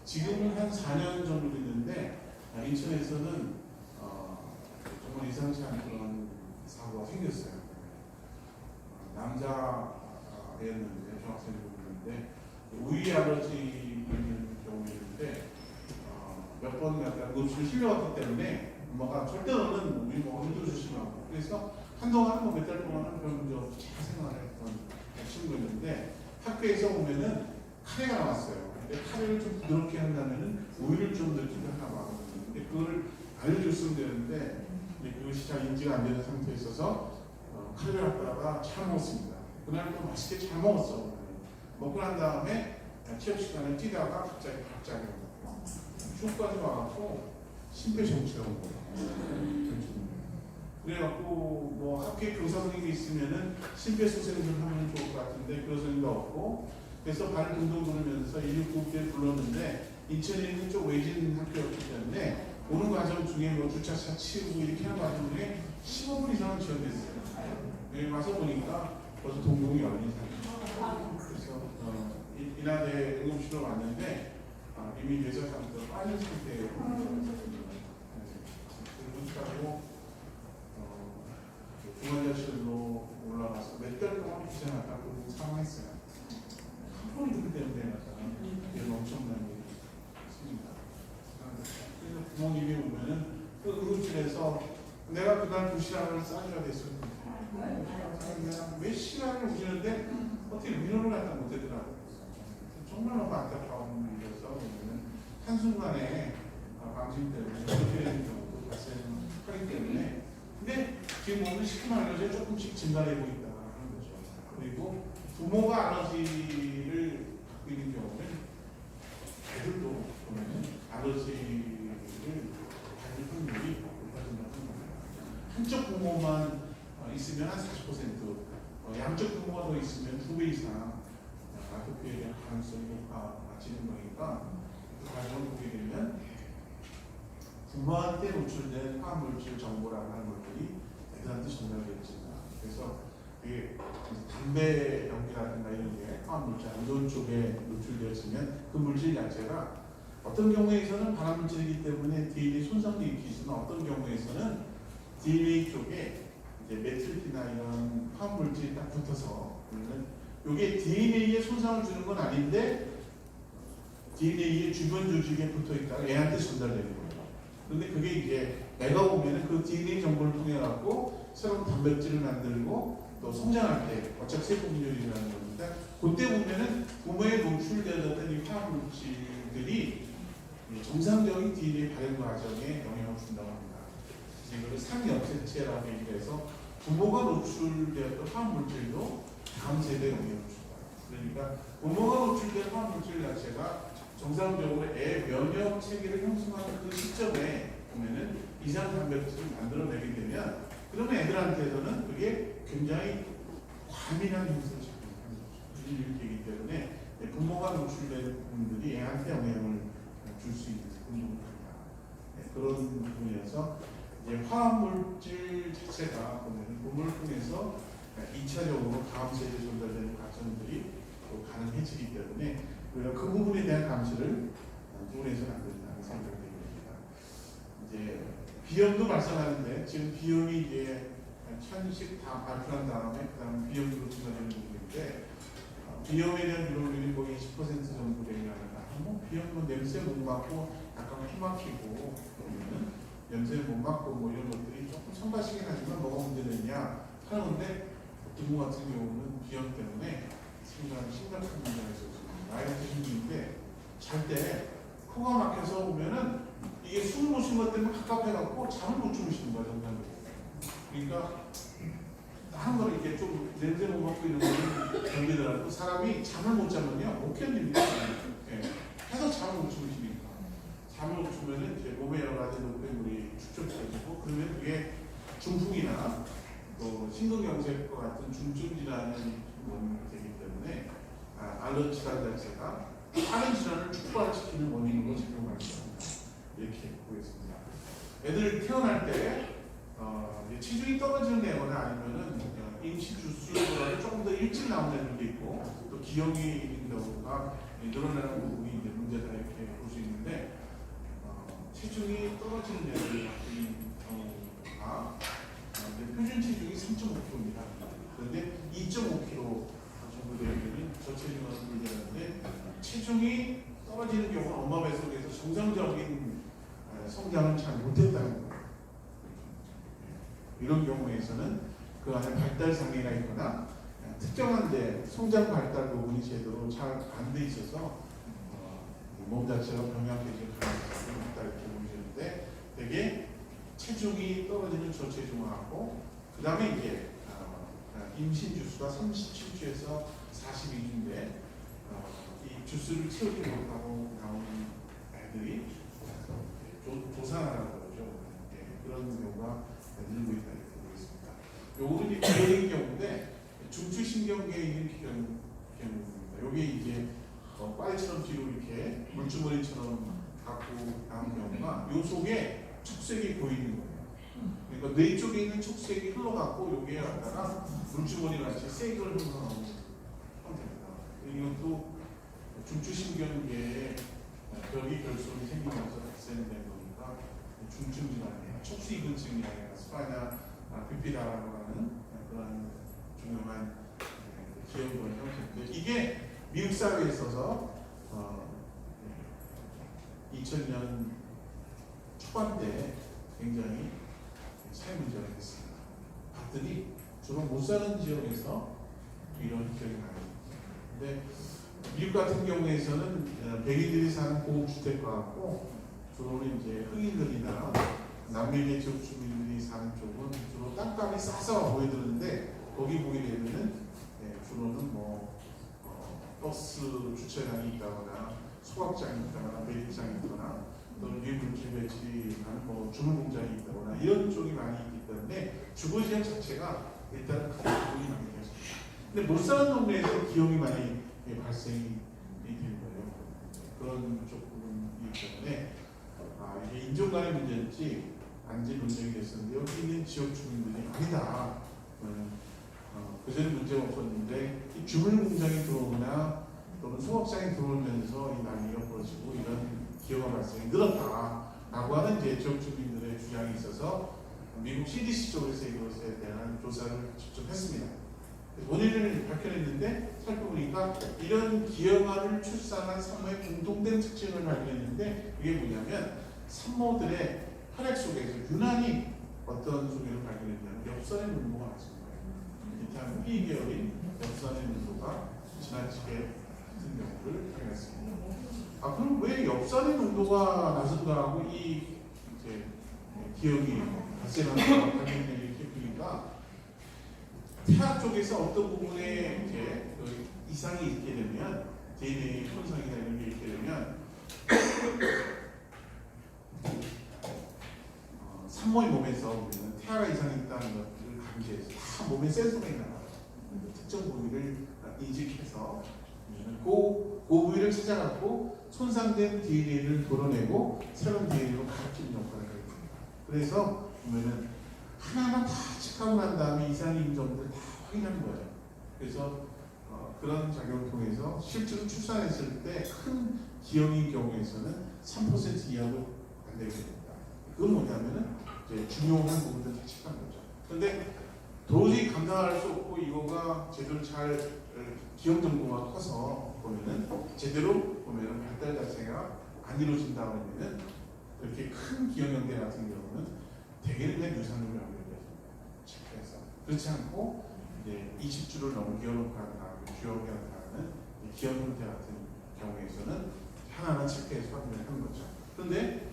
지금은 한 4년 정도 됐는데 인천에서는 정말 이상치 않은 그런 사고가 생겼어요. 남자애였는데 중학생이었는데 우유 알러지 있는 경우였는데 몇 번 갖다 응급실에 실려왔기 때문에 엄마가 절대 너는 우유 먹으면 조심하고 그래서 한동안 뭐 몇 달 동안은 별 문제 없이 잘 생활했던 친구였는데 학교에서 보면은 카레가 나왔어요. 근데 카레를 좀 부드럽게 한다면은 우유를 좀 넣기도 하나 봐. 근데 그걸 알려줬으면 되는데 그것이 잘 인지가 안 되는 상태에 있어서 카레를 갖다가 잘 먹었습니다. 그날 또 맛있게 잘 먹었어. 먹고 난 다음에 체육 시간에 뛰다가 갑자기 슈까지 와갖고 심폐정지가 온 거예요. 그래갖고 뭐 학교에 교사 선생님이 있으면은 심폐소생술 하면 좋을 것 같은데 그런 선생님도 없고 그래서 발을 둥둥 돌면서 119에 불렀는데 인천에 있는 쪽 외진 학교였기 때문에 오는 과정 중에 뭐 주차차 치우고 이렇게 하는 과정 중에 15분 이상은 지연됐어요. 여기 와서 보니까 벌써 동동이 열린 상태. 그래서 이날에 응급실로 왔는데 이미 뇌사상도 빠진 상태예요. 그리고 중환자실로 올라가서 몇 달 동안 고생하다가 사망했어요. 한 번도 그때 때문에 이게 엄청난 일이죠. 뒤에 보면은 그 응급실에서 내가 그날 도시락을 싸줘야 됐었는데 그냥 몇 시간을 우시는데 어떻게 민원을 갖다 못하더라고요. 정말 너무 안타까운 일이어서 보면은 한순간에 방심 때문에 그렇게 되는 경우도 발생하기 때문에 근데 지금 보면 식품 알러지가 조금씩 증가되고 있다 하는 거죠. 그리고 부모가 알러지를 갖고 있는 경우는 애들도 보면은 알러지를 받을 확률이 높아진다는 겁니다. 한쪽 부모만 있으면 한 40%, 양쪽 부모가 더 있으면 2배 이상 아토피에 대한 가능성이 높아지는 거니까 그 과정을 보게 되면 부모한테 노출된 화학물질 정보라고 하는 것들이 애들한테 전달되지만 그래서 이게 담배 연기라든가 이런 게 화학물질 안 좋은 쪽에 노출되었으면 그 물질 자체가 어떤 경우에서는 발암물질이기 때문에 DNA 손상도 일으키지만 어떤 경우에서는 DNA 쪽에 이제 메틸이나 이런 화학물질이 딱 붙어서 그러면 이게 DNA에 손상을 주는 건 아닌데 DNA의 주변 조직에 붙어 있다가 얘한테 전달되는 거예요. 그런데 그게 이제 내가 보면은 그 DNA 정보를 통해 갖고 새로운 단백질을 만들고 또 성장할 때 어차피 세포분열이라는 겁니다. 그때 보면은 부모에 노출되었던 이 화학물질들이 정상적인 DNA 발현 과정에 영향을 준다고 합니다. 이거를 상엽색체라고 얘기해서 부모가 노출되었던 화학물질도 다음 세대에 영향을 준다. 그러니까 부모가 노출된 화학물질 자체가 정상적으로 애 면역 체계를 형성하는 그 시점에 보면은 이상 단백질을 만들어내게 되면 그러면 애들한테서는 그게 굉장히 과민한 형성을 작용하는 거죠. 이렇게 되기 때문에 부모가 노출된 부분들이 애한테 영향을 줄 수 있는 부분입니다. 그런 부분이어서 이제 화학물질 자체가 보면 부모를 통해서 2차적으로 다음 세대에 전달되는 과정들이 또 가능해지기 때문에 그 부분에 대한 감시를 부분에서는 안 된다는 생각이 됩니다. 이제 비염도 발생하는데 지금 비염이 이제 천식 다 발표한 다음에 그다음 비염으로 증가되는 부분인데 비염에 대한 비염률이 거의 20% 정도 되면 뭐 비염 뭐 냄새 못 맡고 약간 피 막히고 그러면은 냄새 못 맡고 뭐 이런 것들이 조금 성가시긴 하지만 뭐가 문제되냐 하는데 부모 같은 경우는 비염 때문에 심각한 문제가 있었습니다. 나이가 드신 분인데 잘 때 코가 막혀서 보면은 이게 숨을 못 쉬는 것 때문에 갑갑해갖고 잠을 못 주무시는 거야 정상적으로. 그러니까 한 번 이렇게 좀 냄새 못 맡고 이런 거는 견디더라도 사람이 잠을 못 자면요 못 견딥니다. 네. 해서 잠을 못 주무시니까 잠을 못 주면은 이제 몸에 여러 가지 노폐물이 축적되고 그러면 그게 중풍이나 또 심근경색과 같은 중증 질환이 되기 때문에 알러지 질환 자체가 다른 질환을 촉발시키는 원인으로 작용할 수 있습니다. 이렇게 보겠습니다. 애들 태어날 때 체중이 떨어지는 애거나 아니면은 임시 주수보다도 조금 더 일찍 나오는 애들도 있고 또 기형이 있는 경우가 늘어나는 부분이 이제 문제다 이렇게 볼 수 있는데 체중이 떨어지는 애들 같은 경우가 표준 체중이 3.5kg입니다. 그런데 2.5kg 정도 되면 저체중은 문제인데 체중이 떨어지는 경우는 엄마 뱃속에서 정상적인 성장을 잘 못했다는 거예요. 이런 경우에서는 그 안에 발달 장애가 있거나 특정한 데 성장 발달 부분이 제대로 잘 안 돼 있어서 몸 자체가 병약해질 가능성이 높다 이렇게 보이는데 되게 체중이 떨어지는 저체중하고 그 다음에 이제 임신 주수가 37주에서 42주인데 이 주수를 채우지 못하고 나오는 애들이 조산하라고 그러죠. 그런 경우가 늘고 있다 이렇게 보겠습니다. 요거는 이제 기형인 경우인데 중추신경계에 있는 경우입니다. 요게 이제 빨처럼 뒤로 이렇게 물주머니처럼 갖고 나온 경우가 요 속에 촉색이 보이는 거예요. 그러니까 뇌 쪽에 있는 촉색이 흘러갖고 여기에 갖다가 물주머니 같이 색을 흘러나오는 형태입니다. 이것도 중추신경계에 벽이 결손이 생기면서 발생된 거니까 중증 질환이에요. 촉수이근증이 아니라 스파이나 비피다라고 하는 그런 중요한 기형적인 형태인데 이게 미국 사회에 있어서 2000년 초반 때 굉장히 차이 문제가 됐습니다. 봤더니 주로 못 사는 지역에서 이런 기억이 많이 있습니다. 근데 미국 같은 경우에서는 백인들이 사는 고급주택과 같고 주로는 이제 흑인들이나 남미계 지역 주민들이 사는 쪽은 주로 땅값이 싸서 보여드는데 거기 보게 되면은 주로는 버스 주차장이 있다거나 소각장이 있다거나 매립장이 있거나 또는 유해물질 배출이나 주물 공장이 있다거나 이런 쪽이 많이 있기 때문에 주거 지역 자체가 일단 크게 기용이 많이 되었습니다. 근데 못 사는 동네에서 기용이 많이 발생이 되는 거예요. 그런 쪽 부분이기 때문에 이게 인종 간의 문제인지 안지 논쟁이 됐었는데 여기 있는 지역 주민들이 아니다. 그전에 문제가 없었는데 이 주물 공장이 들어오거나 또는 소각장이 들어오면서 이 난리가 벌어지고 이런 기여가 발생이 늘었다라고 하는 이제 지역 주민들의 주장이 있어서 미국 CDC 쪽에서 이것에 대한 조사를 직접 했습니다. 원인을 밝혀냈는데 살펴보니까 이런 기여가를 출산한 산모의 공통된 특징을 발견했는데 이게 뭐냐면 산모들의 혈액 속에서 유난히 어떤 소리를 발견했냐면 엽산의 농도가 낮은 거예요. 일단 피 계열인 엽산의 농도가 지나치게 같은 경우를 발견했습니다. 그럼 왜 엽산의 농도가 낮은가 하고 이 이제 기억이 발생하는 발견된 이유가 태아 쪽에서 어떤 부분에 이제 이상이 있게 되면 DNA 손상이나 이런 게 있게 되면 산모의 몸에서 우리는 태아가 이상이 있다는 것을 감지해서 다 몸에 센서가 있나 봐요. 특정 부위를 인식해서 그 부위를 찾아갖고 손상된 DNA를 도려내고 새로운 DNA로 가르치는 역할을 합니다. 그래서 보면은 하나하나 다 체크하고 난 다음에 이상이 있는 점들을 다 확인하는 거예요. 그래서 그런 작용을 통해서 실제로 출산했을 때 큰 기형인 경우에서는 3% 이하로 안 되게 됩니다. 그건 뭐냐면은 이제 중요한 부분들 다 체크하는 거죠. 그런데 도저히 감당할 수 없고 이거가 제대로 잘 기형 정도가 커서 보면은 제대로 보면은 발달 자체가 안 이루어진다 그러면은 이렇게 큰 기형 형태 같은 경우는 대개는 그냥 유산으로 체크해서 그렇지 않고 이제 20주를 넘겨놓고 하거나 주역에 하는 기형 형태 같은 경우에서는 하나하나 체크해서 확인을 하는 거죠. 그런데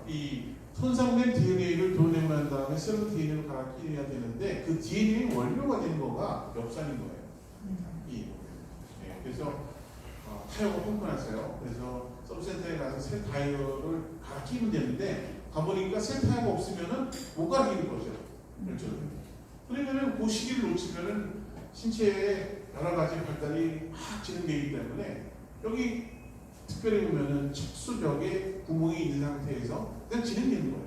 이 손상된 DNA를 도내고 난 다음에 새로운 DNA로 갈아끼려야 되는데 그 DNA 원료가 되는 거가 엽산인 거예요. 그래서 타이어가 펑크났어요. 그래서 서브센터에 가서 새 타이어를 갈아끼면 되는데 가보니까 새 타이어가 없으면은 못 갈아끼는 거죠. 그렇죠. 그러면은 그 시기를 놓치면은 신체에 여러 가지 발달이 막 진행되기 때문에 여기 특별히 보면은 척수벽에 구멍이 있는 상태에서 그냥 진행되는 거예요.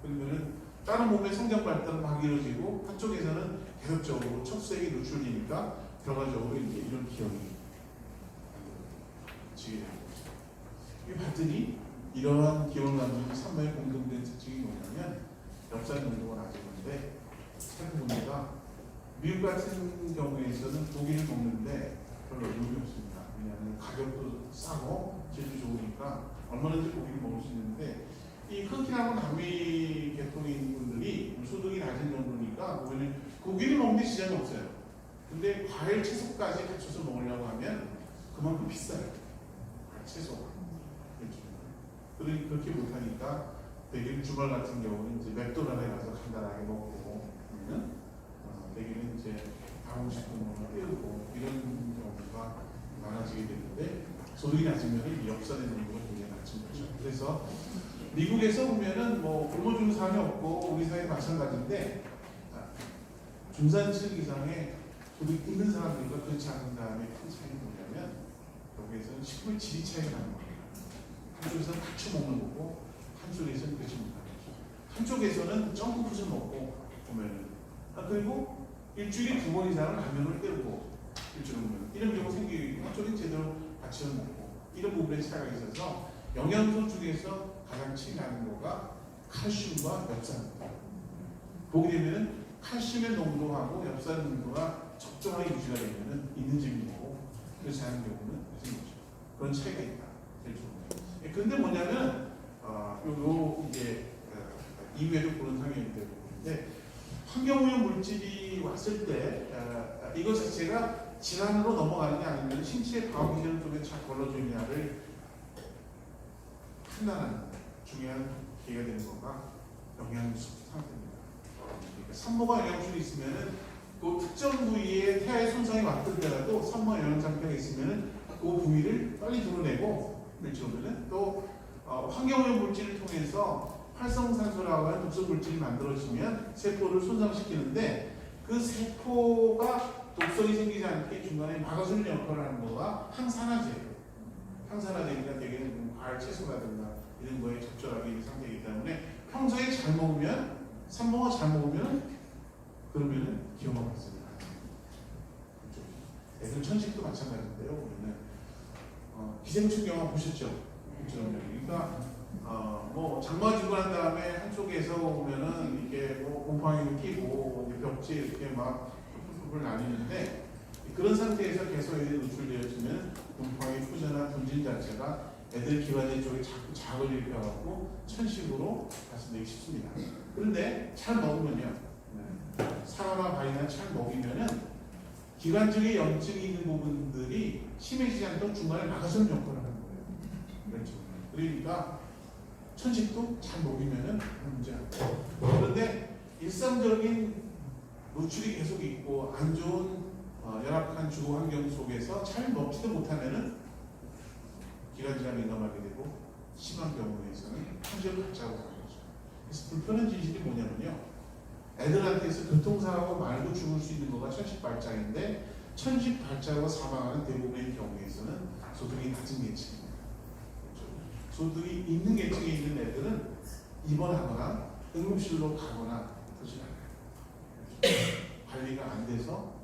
그러면은 다른 몸의 성장 발달은 막 이루어지고 한쪽에서는 계속적으로 척수액이 노출되니까 결과적으로 이제 이런 기형이 지게 되는 거죠. 이게 봤더니 이러한 기형을 가지고 산모의 공통된 특징이 뭐냐면 엽산 농도가 낮은 건데 살펴보니까 미국 같은 경우에서는 고기를 먹는데 별로 의미 없습니다. 왜냐하면 가격도 싸고 질도 좋으니까 얼마든지 고기를 먹을 수 있는데 이 흑인하고 남미 계통인 분들이 소득이 낮은 정도니까 보면 고기를 먹는데 지장이 없어요. 근데 과일, 채소까지 갖춰서 먹으려고 하면 그만큼 비싸요. 채소가. 그렇죠. 그렇게 못하니까 대개는 주말 같은 경우는 이제 맥도날드에 가서 간단하게 먹고 대개는 이제 가고 싶은 거를 때우고 이런 경우가 많아지게 되는데 소득이 낮으면 엽산의 농도가 굉장히 낮은 거죠. 그래서 미국에서 보면은 굶어 죽는 사람이 없고 우리 사회 마찬가지인데 중산층 이상의 소득이 있는 사람들과 그렇지 않은 사람의 큰 차이는 뭐냐면 여기에서는 식물 질이 차이가 나는 겁니다. 한쪽에서는 같이 먹는 거고 한쪽에서는 그렇지 못하는 거죠. 한쪽에서는 점프푸드 먹고 보면은 그리고 일주일에 2번 이상은 라면을 때우고 일주일에 보면 이런 경우 생기고 한쪽은 제대로 같이 먹고 이런 부분에 차이가 있어서 영양소 중에서 가장 차이 나는 거가 칼슘과 엽산입니다. 보게 되면은 칼슘의 농도하고 엽산 농도가 적정하게 유지가 되면은 있는 집이 거고 그렇지 않은 경우는 무슨 거죠. 그런 차이가 있다. 그런데 뭐냐면 요 이제 이외에도 보는 상황이 되는데 환경오염 물질이 왔을 때 이것 자체가 질환으로 넘어가는 게 아니면 신체의 과학 기능 쪽에 잘 걸러져 있냐를 판단하는 중요한 기회가 되는 거가 영양소 상태입니다. 그러니까 산모가 영양소가 있으면은 또 특정 부위에 태아의 손상이 왔더라도 산모 영양 상태가 있으면은 그 부위를 빨리 드러내고 그러면은 또 환경오염 물질을 통해서 활성산소라고 하는 독성 물질이 만들어지면 세포를 손상시키는데 그 세포가 독성이 생기지 않게 중간에 막아주는 역할을 하는 거가 항산화제예요. 항산화제니까 되게 과일 채소라든가 이런 거에 적절하게 있는 상태이기 때문에 평소에 잘 먹으면 산모가 잘 먹으면 그러면은 기형아가 있습니다. 애들 천식도 마찬가지인데요. 보면은 기생충 영화 보셨죠? 그러니까 뭐 장마 주고 난 다음에 한쪽에서 보면은 이게 뭐 곰팡이를 끼고 벽지 이렇게 막 풀풀풀 나뉘는데 그런 상태에서 계속 애들이 노출되어지면 곰팡이 fu전한 분진 자체가 애들 기관지 쪽에 자꾸 작을 일으켜갖고 천식으로 말씀드리기 쉽습니다. 그런데 잘 먹으면요, 사과나 과일이나 잘 먹이면은 기관적인 염증이 있는 부분들이 심해지지 않도록 중간에 막아주는 역할을 하는 거예요. 그렇죠. 그러니까 천식도 잘 먹이면은 문제 없고. 그런데 일상적인 노출이 계속 있고 안 좋은 열악한 주거 환경 속에서 잘 먹지도 못하면은 기관지가 민감하게 되고 심한 경우에서는 한시를 갖자고 하는 거죠. 그래서 불편한 진실이 뭐냐면요, 애들한테서 교통사고 말고 죽을 수 있는 거가 천식 발작인데 천식 발작으로 사망하는 대부분의 경우에서는 소득이 낮은 계층입니다. 소득이 있는 계층에 있는 애들은 입원하거나 응급실로 가거나 그러지 않아요. 관리가 안 돼서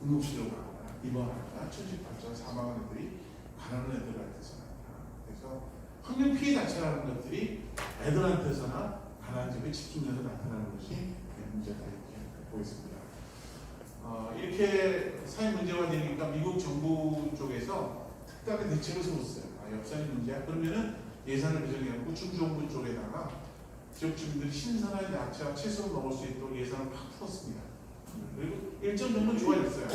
응급실로 가거나 입원하거나 천식 발작 사망하는 애들이 가난한 애들한테서는 그래서 환경 피해 자체라는 것들이 애들한테서나 가난한 집에 집중해서 나타나는 것이 문제다 이렇게 보겠습니다. 이렇게 사회 문제가 되니까 미국 정부 쪽에서 특단의 대책을 세웠어요. 엽산이 문제야. 그러면은 예산을 배정해갖고 중정부 쪽에다가 지역 주민들이 신선한 야채와 채소를 먹을 수 있도록 예산을 팍 풀었습니다. 그리고 일정 정도 좋아졌어요.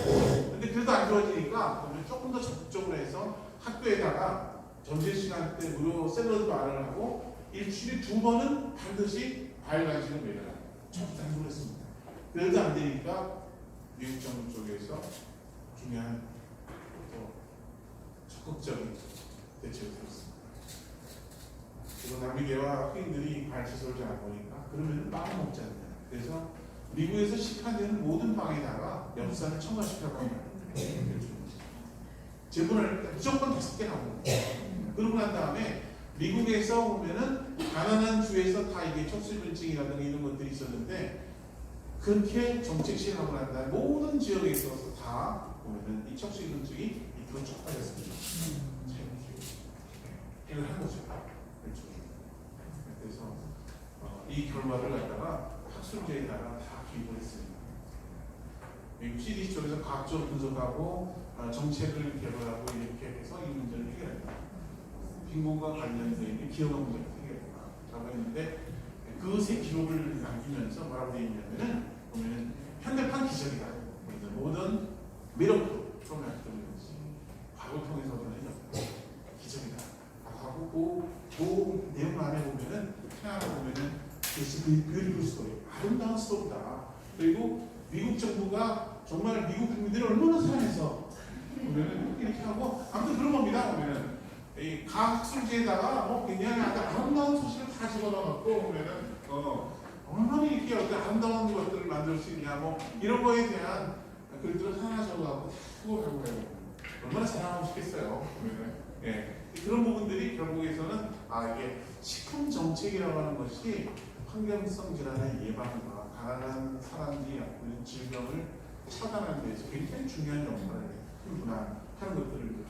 근데 그래도 안 좋아지니까 그러면 조금 더 적극적으로 해서 학교에다가 점심시간 때 무료 샐러드 바를 하고 일주일에 2번은 반드시 과일 간식을 매겨라. 저도 단속했습니다. 그래도 안 되니까 미국 정부 쪽에서 중요한 또 적극적인 대책을 세웠습니다. 그리고 남미계와 학생들이 과일 채소를 잘 먹으니까 그러면 빵을 먹지 않냐. 그래서 미국에서 시판되는 모든 빵에다가 엽산을 첨가시키라고 합니다. 제분을 무조건 5개 나옵니다. 그러고 난 다음에 미국에서 보면은 가난한 주에서 다 이게 척수변증이라든가 이런 것들이 있었는데 그렇게 정책 시행하고 난 다음에 모든 지역에 있어서 다 보면은 이 척수변증이 2% 촉발했습니다. 이걸 한 거죠. 그렇죠. 그래서 이 결과를 갖다가 학술제에다가 다 기입을 했습니다. 미국 CDC 쪽에서 과학적으로 분석하고 정책을 개발하고 이렇게 해서 이 문제를 해결했다. 빈곤과 관련되어 있는 기업화 문제를 해결했다라고 했는데 그 세 기록을 남기면서 뭐라고 되어 있냐면은 보면은 현대판 기적이다. 모든 미러클 프로젝트든지 과거 통해서 보는 기적이다. 하고 그 내용 안에 보면은 하나 보면은 뷰티풀 스토리, 아름다운 스토리다. 그리고 미국 정부가 정말 미국 국민들을 얼마나 사랑해서 보면은 이렇게 하고 아무튼 그런 겁니다. 보면은 이 과학술지에다가 굉장히 아름다운 소식을 다 집어넣어갖고 보면은 얼마나 이렇게 어떤 아름다운 것들을 만들 수 있냐 이런 거에 대한 글들을 하나 적어갖고 다 하고 해요. 얼마나 자랑하고 싶겠어요. 보면은 그런 부분들이 결국에서는 이게 식품 정책이라고 하는 것이 환경성 질환의 예방과 가난한 사람들이 갖고 있는 질병을 차단하는 데서 굉장히 중요한 역할을 하는구나 하는 것들을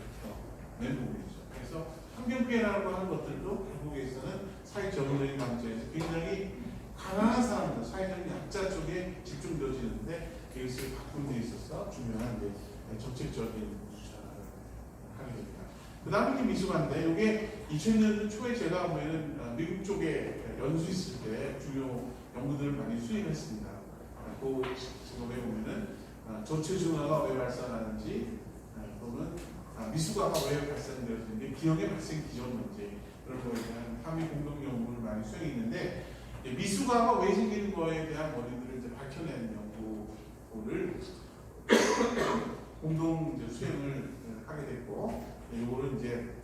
밝혀낸 부분이죠. 그래서 환경피해라고 하는 것들도 결국에서는 사회적인 관점에서 굉장히 가난한 사람들, 사회적인 약자 쪽에 집중되어지는데 이것을 바꾸는 데 있어서 중요한 정책적인 하게 됩니다. 그 다음에 미수가인데 이게 2000년 초에 제가 보면은 미국 쪽에 연수 있을 때 주요 연구들을 많이 수행했습니다. 그 직업에 보면은 저체중아가 왜 발생하는지 또는 미수가가 왜 발생되었는지 기형의 발생 기전 문제 그런 거에 대한 함의 공동 연구를 많이 수행했는데 미수가가 왜 생기는 거에 대한 원인들을 이제 밝혀내는 연구를 공동 이제 수행을 하게 됐고 이거를 이제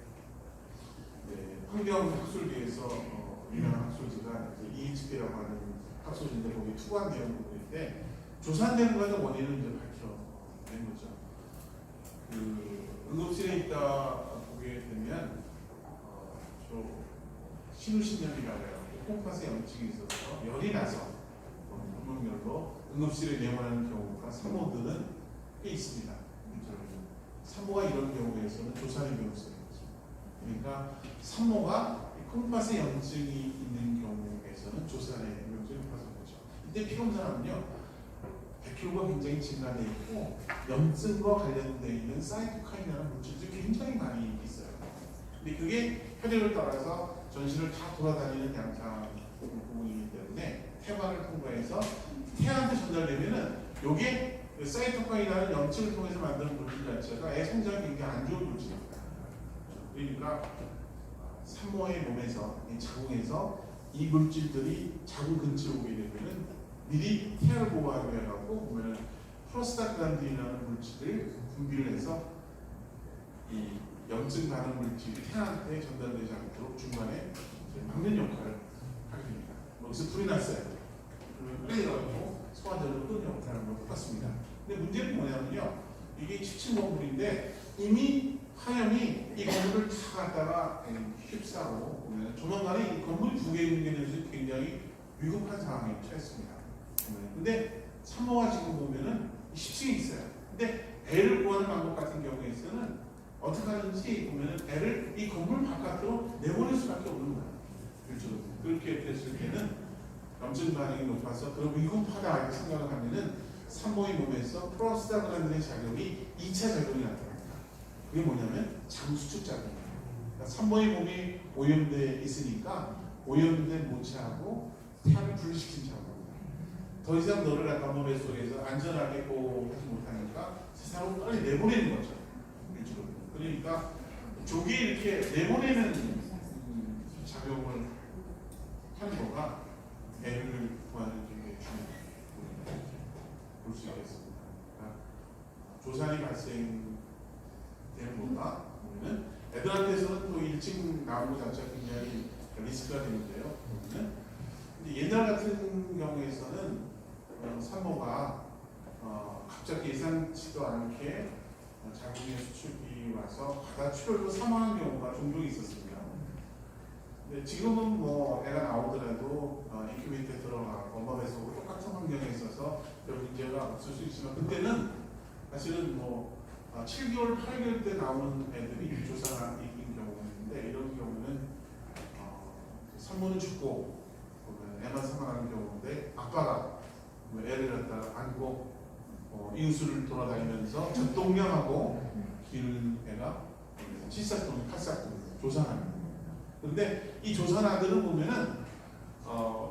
환경학술계에서 유명한 학술지가 EHP라고 하는 학술지인데 거기 투과한 내용들인데 조사되는 거에 대한 원인을 이제 밝혀낸 거죠. 그 응급실에 있다 보게 되면 저 신우신염이라고 해요. 콩팥에 염증이 있어서 열이 나서 항문열로 응급실에 내원하는 경우가 산모들은 꽤 있습니다. 산모가 이런 경우에서는 조산의 경우성이 있죠. 그러니까 산모가 콩팥에 염증이 있는 경우에서는 조산의 염증이 발생하는 거죠. 이때 피검사는요 100kg가 굉장히 증가되어 있고 염증과 관련되어 있는 사이토카인이라는 물질들이 굉장히 많이 있어요. 근데 그게 혈액을 따라서 전신을 다 돌아다니는 양상 부분이기 때문에 태반을 통과해서 태아한테 전달되면은 요게 사이토카인이라는 염증을 통해서 만드는 물질 자체가 애 성장에 굉장히 안 좋은 물질입니다. 그러니까 산모의 몸에서 이 자궁에서 이 물질들이 자궁 근처에 오게 되면은 미리 태아를 보호하기 위해 갖고 보면은 프로스타글란딘이라는 물질을 분비를 해서 이 염증 반응 물질이 태아한테 전달되지 않도록 중간에 막는 역할을 하게 됩니다. 여기서 불이 났어요. 그러면 끌려가고 소화제로 끄는 역할을 하는 것 똑같습니다. 근데 문제는 뭐냐면요. 이게 17건물인데 이미 화염이 이 건물을 다 갖다가 휩싸고 보면 조만간에 이 건물이 두 개 있는 게 돼서 굉장히 위급한 상황에 처했습니다. 근데 산모가 지금 보면은 10층에 있어요. 근데 애를 구하는 방법 같은 경우에서는 어떻게 하는지 보면은 애를 이 건물 바깥으로 내보낼 수밖에 없는 거예요. 그렇죠. 그렇게 됐을 때는 염증 반응이 높아서 그런 위급하다 이렇게 생각을 하면은 산모의 몸에서 프로스타글란딘의 작용이 2차 작용이 나타납니다. 그게 뭐냐면 장수축 작용이에요. 그러니까 산모의 몸이 오염돼 있으니까 오염된 모체하고 태아를 분리시킨 작용입니다. 더 이상 너를 갖다 몸의 속에서 안전하게 보호하지 못하니까 세상으로 빨리 내보내는 거죠. 그러니까 조기에 이렇게 내보내는 작용을 하는 거가 애를 구하는 게 중요하다고 볼 수 있겠습니다. 그러니까 조산이 발생되는 거가 보면은 애들한테서는 또 1층 나오는 것 자체가 굉장히 리스크가 되는데요. 보면은 옛날 같은 경우에서는 산모가 갑자기 예상치도 않게 자궁의 수축이 와서 과다출혈로 사망한 경우가 종종 있었습니다. 근데 지금은 뭐 애가 나오더라도 인큐베이터에 들어가고 엄마에서 똑같은 환경에 있어서 별 문제가 없을 수 있지만 그때는 사실은 뭐 7개월, 8개월 때 나오는 애들이 조산인 경우가 있는데 이런 경우는 산모는 죽고 애만 사망하는 경우인데 아빠가 애를 갖다가 안고 이웃을 돌아다니면서 젖동량하고 기르는 애가 칠삭동, 팔삭동 조산아들. 그런데 이 조산아들은 보면은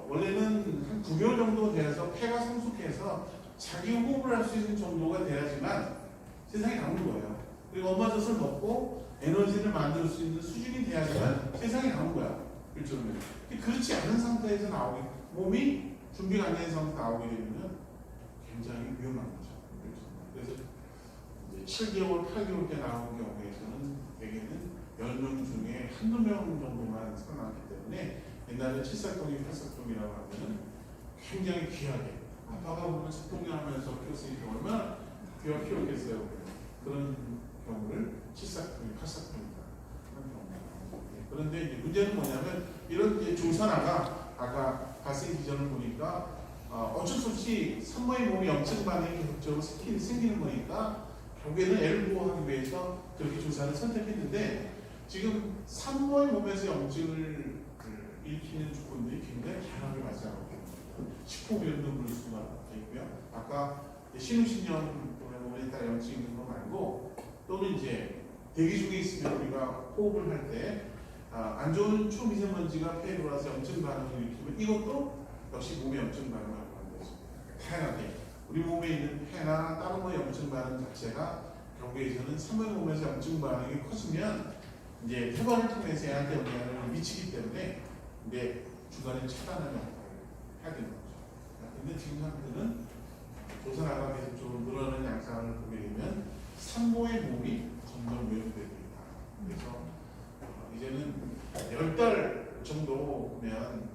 원래는 한 9개월 정도 돼서 폐가 성숙해서 자기 호흡을 할 수 있는 정도가 돼야지만 세상에 나오는 거예요. 그리고 엄마 젖을 먹고 에너지를 만들 수 있는 수준이 돼야지만 세상에 나오는 거야. 그렇죠. 그렇지 않은 상태에서 나오게 몸이 준비가 안 된 상태에서 나오게 되면 굉장히 위험한 거죠. 그래서 이제 7개월, 8개월 때 나오는 경우에서는 대개는 10명 중에 한두 명 정도만 살아남기 때문에 옛날에 칠삭동이, 팔삭동이라고 하면은 굉장히 귀하게 아빠가 보면 젖동량하면서 키웠으니까 얼마나 귀하게 키웠겠어요. 그런 경우를 칠삭동이, 팔삭동이다. 그런데 이제 문제는 뭐냐면 이런 이제 조산아가 아까 발생 기전을 보니까 어쩔 수 없이 산모의 몸에 염증 반응이 계속적으로 생기는 거니까 결국에는 애를 보호하기 위해서 그렇게 조산을 선택했는데 지금 산모의 몸에서 염증을 일으키는 조건들이 굉장히 다양하게 발생하고 있습니다. 식후변도 그럴 수가 있고요. 아까 신우신염 몸에 따라 염증이 있는 거 말고 또는 이제 대기 중에 있으면 우리가 호흡을 할 때 안 좋은 초미세먼지가 폐에 들어와서 염증 반응을 일으키면 이것도 역시 몸에 염증 반응을 하는 거죠. 다양하게 우리 몸에 있는 폐나 다른 뭐 염증 반응 자체가 결국에서는 사물 몸에서 염증 반응이 커지면 이제 폐관을 통해서 애한테 영향을 미치기 때문에 이제 중간에 차단하는 역할을 해야 되는 거죠. 근데 지금 상태는 조선 아가에서 좀 늘어나는 양상을 보게 되면 산모의 몸이 점점 오염되고 있다. 그래서 이제는 10달 정도 보면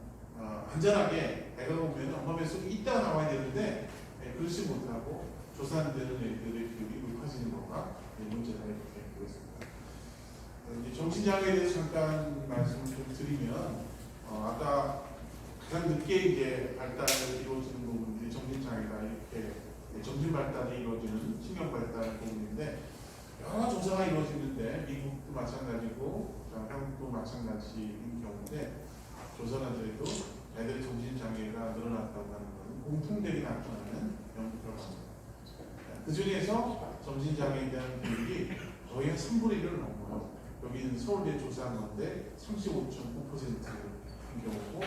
안전하게 애가 보면 엄마 뱃속에 있다 나와야 되는데 그렇지 못하고 조산되는 애들의 비율이 높아지는 거가 문제다 이렇게 보겠습니다. 이제 정신장애에 대해서 잠깐 말씀을 좀 드리면 아까 가장 늦게 이제 발달이 이루어지는 부분들이 정신장애가 이렇게 정신 발달이 이루어지는 신경 발달 부분인데 여러 조사가 이루어지는데 미국도 마찬가지고 한국도 마찬가지인 경우인데 조사가들도 애들의 정신장애가 늘어났다고 하는 것은 공통되게 나타나는 연구 결과입니다. 그 중에서 정신장애에 대한 비율이 거의 한 3분의 1을 넘어요. 여기는 서울대 조사한 건데 35.9%인 경우고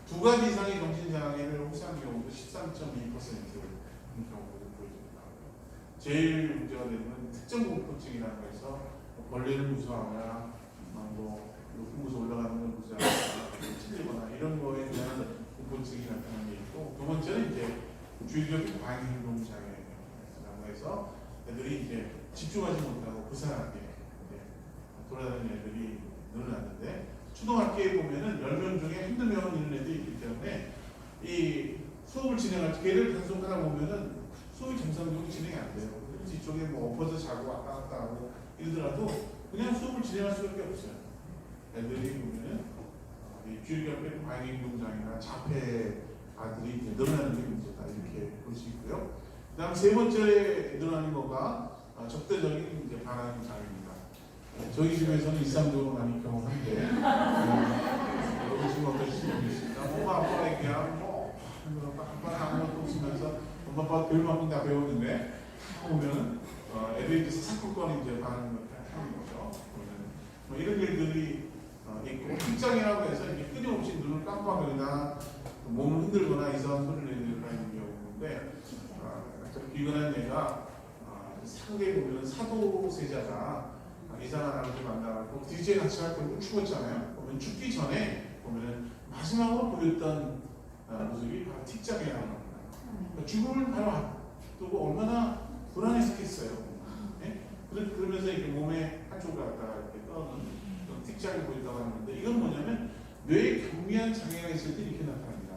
두 가지 이상의 정신장애를 호소한 경우도 13.2%인 경우를 보여줍니다. 제일 문제가 되는 건 특정 공포증이라고 해서 벌레를 무서워하거나 높은 곳에 올라가는 걸 무서워하거나 찔리거나 이런 거에 대한 공포증이 나타나는 게 있고 두 번째는 이제 주의적 과잉행동 장애라고 해서 애들이 이제 집중하지 못하고 부산하게 돌아다니는 애들이 늘어났는데 초등학교에 보면은 10명 중에 한두 명은 이런 애들이 있기 때문에 이 수업을 진행할 때 걔를 단속하다 보면은 수업이 정상적으로 진행이 안 돼요. 그래서 이쪽에 뭐 엎어져 자고 왔다 갔다 하고 이러더라도 그냥 수업을 진행할 수밖에 없어요. 애들이 보면은 이 주의력의 과잉행동장애나 자폐 아들이 이제 늘어나는 게 문제다 이렇게 볼 수 있고요. 그다음 세 번째 늘어나는 거가 적대적인 이제 반항 장애입니다. 저희 집에서는 일상적으로 많이 경험한데 여러분 지금 어떠실지 모르겠습니다. 엄마 아빠가 그냥 아빠가 아무것도 없으면서 엄마 아빠가 배울만큼 다 배웠는데 보면 애들이 이제 사사건건 이제 반응을 하는 거죠. 뭐 이런 일들이 있고 fik장이라고 해서 이제 끊임없이 눈을 깜빡이거나 몸을 흔들거나 이상한 소리를 내는 경우인데 비근한 애가 상대에 보면 사도세자가 이상한 아버지 만나고 DJ 같이 할 때 죽었잖아요. 보면 죽기 전에 보면 마지막으로 보였던 모습이 바로 틱장이라고 합니다. 그러니까 죽음을 바로 앞두고 얼마나 불안했겠어요. 네? 그러면서 이렇게 몸에 한쪽을 갖다가 이렇게 떠는 틱장이 보인다고 하는데 이건 뭐냐면 뇌에 경미한 장애가 있을 때 이렇게 나타납니다.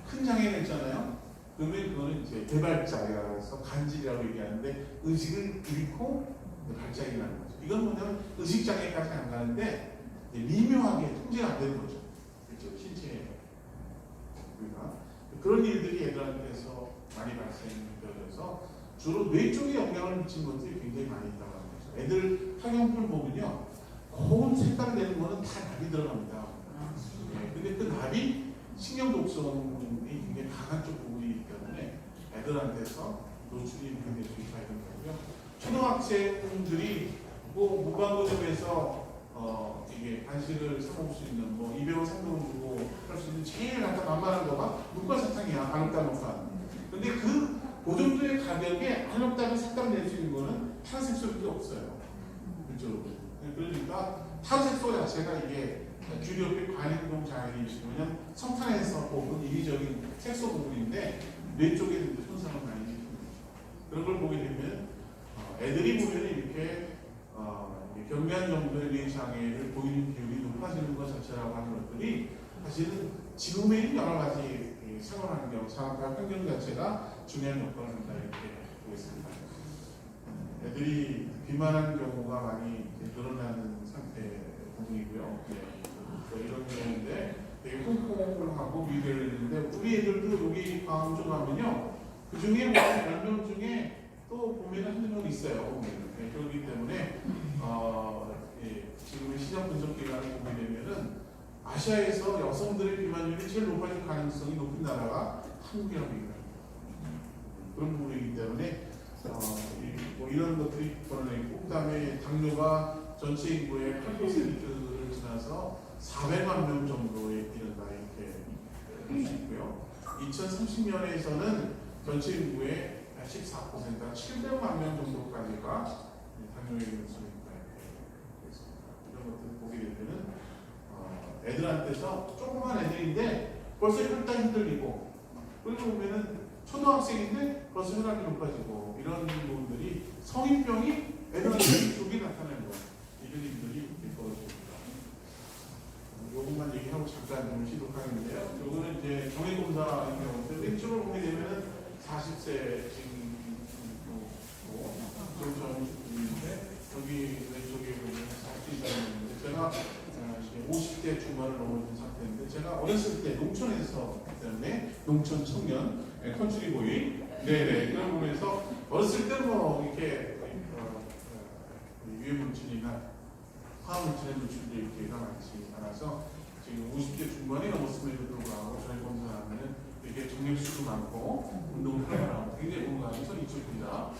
큰 장애가 있잖아요. 그러면 그거는 이제 개발장애라고 해서 간질이라고 얘기하는데 의식을 잃고 발작이 나는 거죠. 이건 뭐냐면 의식장애까지 안 가는데 미묘하게 통제가 안 되는 거죠. 그렇죠? 신체에. 그런 일들이 애들한테서 많이 발생되어서 주로 뇌 쪽에 영향을 미친 것들이 굉장히 많이 있다고 하는 거죠. 애들 학용품 보면요. 고운 색깔 내는 거는 다 납이 들어갑니다. 근데 그 납이 신경 독성이 굉장히 강한 쪽 부분이기 때문에 애들한테서 노출이 굉장히 수 있다 이런 거고요. 초등학생들이 뭐 무방구점에서 이게 간식을 사 먹을 수 있는 뭐 200원 300원 주고 할 수 있는 제일 약간 만만한 거가 물과사탕이야. 알록달록한. 근데 그 정도의 가격에 알록달록 색깔 낼 수 있는 거는 탄색소밖에 없어요. 그렇죠? 그러니까 탄색소 자체가 이게 주력의 관행동 장애이 있으면 성탄에서 뽑은 인위적인 색소 부분인데 뇌 쪽에 손상을 많이 입히는 거죠. 그런 걸 보게 되면 애들이 보면 이렇게 경미한 정도의 뇌 장애를 보이는 비율이 높아지는 것 자체라고 하는 것들이 사실은 지금에 있는 여러 가지 생활 환경, 산업화 환경 자체가 중요한 역할을 한다 이렇게 보겠습니다. 애들이 비만한 경우가 많이 늘어나는 상태 부분이고요. 이런 경우인데 되게 홍콩하고 비교를 했는데 우리 애들도 여기 강조하면요. 그 중에 10명 중에 또 보면 한두 명 있어요. 그렇기 때문에 지금의 시장 분석 기관을 보게 되면은 아시아에서 여성들의 비만율이 제일 높아질 가능성이 높은 나라가 한국이라고 얘기합니다. 그런 부분이기 때문에 뭐 이런 것들이 드러내고 그다음에 당뇨가 전체 인구의 8%를 지나서 400만 명 정도에 이른다 이렇게 볼 수 있고요. 2030년에서는 전체 인구의 14%, 700만 명 정도까지가 당뇨에 이를 수 있다 이렇게 있습니다. 이런 것들을 보게 되면은 애들한테서 조그만 애들인데 벌써 혈당 흔들리고, 그리고 보면은 초등학생인데 벌써 혈압이 높아지고, 이런 부분들이 성인병이 애들한테 쪽이 나타나는 거예요. 이런 일들이 벌어집니다. 요것만 얘기하고 잠깐 좀 시도하는데요. 요거는 이제 정액검사인 경우인데 왼쪽으로 보게 되면은 40세 중인데 여기 왼쪽에 보면 40세인데 제가 50대 중반을 넘어진 상태인데, 제가 어렸을 때 농촌에서 때문에 농촌 청년 컨트리 보이 네네 그런 부분에서 어렸을 때 뭐 이렇게 유해 물질이나 화학 물질의 노출이 이렇게가 많지 않아서 지금 50대 중반이 넘었음에도 불구하고 저희 검사하면은 이렇게 정맥수도 많고 운동을 하고 굉장히 건강하게 손이 이쪽입니다.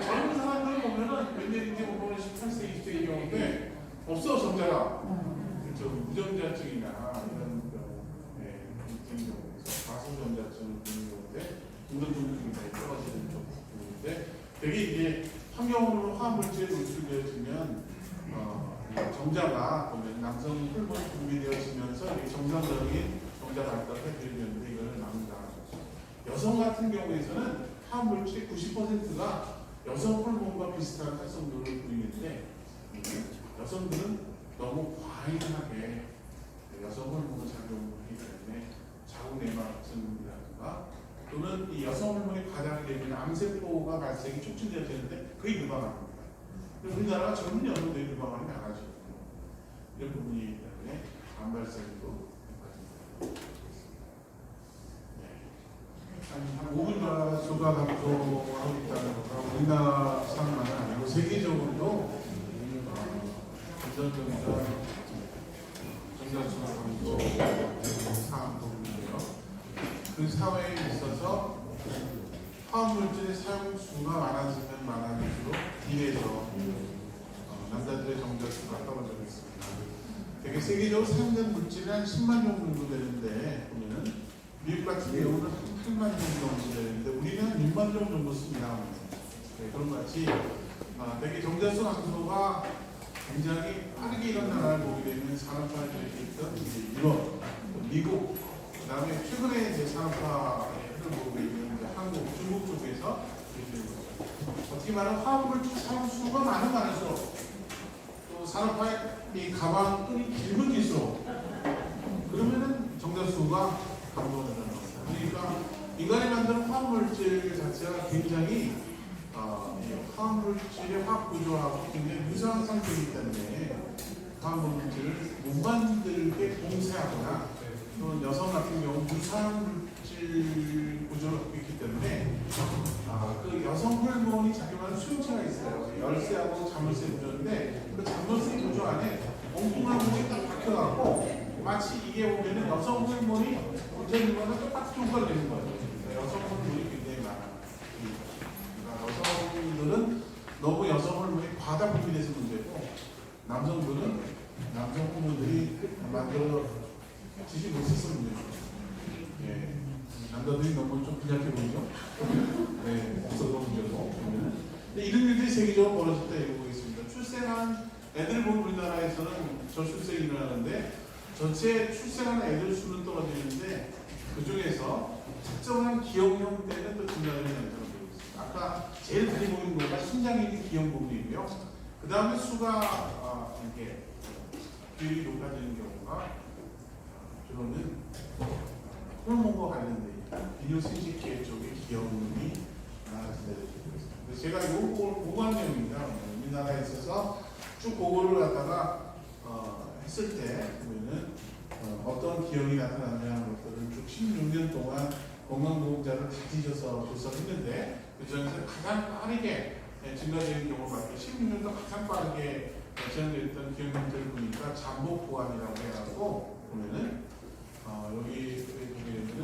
젊은 사람들 보면은 웬일인지 보면 18세, 20세의 경우인데 없어 정자가 무정자증이나 이런 경우에서 가소전자증을 보는 경우인데 운동중증이 많이 떨어지는 쪽 부분인데, 되게 이제 환경으로 화학물질에 노출되어지면 정자가 보면 남성 호르몬이 분비되어지면서 정상적인 정자 발달을 해드리는데 이거를 막는다. 여성 같은 경우에서는 화학물질의 90%가 여성 호르몬과 비슷한 활성도를 보이는데, 여성들은 너무 과잉하게 여성 호르몬 작용을 하기 때문에 자궁 내막증이라든가 또는 이 여성 호르몬이 과다하게 되면 암세포가 발생이 촉진되어지는데 그게 유방암입니다. 우리나라가 젊은 여성들이 유방암이 많아지거든요. 이런 부분이기 때문에 암 발생도 한 5분 정도가 감소하고 있다는 거가 우리나라 상황은 아니고 세계적으로도 전자수가 감소 사항 부분인데요. 그 사회에 있어서 화학물질의 사용 수가 많아지면 많아질수록 비례해서 남자들의 정자수가 떨어지고 있습니다. 되게 세계적으로 사용된 물질이 한 10만 종 정도 되는데 보면은 미국 같은 경우는 한 8만 종 정도 되는데 우리는 한 6만 종 정도 씁니다. 네, 그런 것 같이 되게 정자수 감소가 굉장히 빠르게 일어나는 보게 되면 산업화에 있던 유럽, 미국, 그 다음에 최근에 이제 산업화에 보고 있는 한국, 중국 쪽에서 어떻게 말하면 화학물질 사용 수가 많을수록 또 산업화의 가방끈이 길어질수록 그러면은 정자수가 감소하는 겁니다. 그러니까 인간이 만드는 화학물질 자체가 굉장히 화학물질의 화학 구조하고 굉장히 유사한 상태이기 때문에 화학물질을 못 만들게 봉쇄하거나 또는 여성 같은 경우 유사한 물질 구조를 갖고 있기 때문에 그 여성 호르몬이 작용하는 수용체가 있어요. 열쇠하고 자물쇠 구조인데 그 자물쇠 구조 안에 엉뚱한 부분이 딱 박혀갖고 마치 이게 보면은 여성 호르몬이 문제인 거는 똑같은 효과를 내는 거예요. 여성 호르몬이 굉장히 많아요. 여성들은 너무 여성 호르몬이 과다 분비돼서 문제고, 남성들은 남성 호르몬들이 만들어지지 못해서 문제죠. 예. 남자들이 너무 좀 부족해 보이죠? 네, 없어도 문제고. 근데 이런 일들이 세계적으로 벌어졌다 이러고 보겠습니다. 출생한 애들 보면 우리나라에서는 저출생이 일어나는데 전체 출생하는 애들 수는 떨어지는데 그 중에서 특정한 기형형 때는 또 증가되는 현상을 보이고 있습니다. 아까 제일 많이 보이는 거가 신장에 있는 기형 부분이고요. 그 다음에 수가 이게 비율이 높아지는 경우가 주로는 호르몬과 관련된 비뇨 생식계 쪽의 기형이 많아진다고 있습니다. 제가 요 보관형입니다. 우리나라에 있어서 쭉 그거를 갖다가 했을 때 보면은 어떤 기형이 나타나느냐는 것들을 쭉 16년 동안 건강보험자를 다 뒤져서 조사했는데 그 중에서 가장 빠르게 증가되는 경우가 많고 16년도 가장 빠르게 진행됐던 기형들을 보니까 잠복 보완이라고 해가지고 보면은 여기 보면은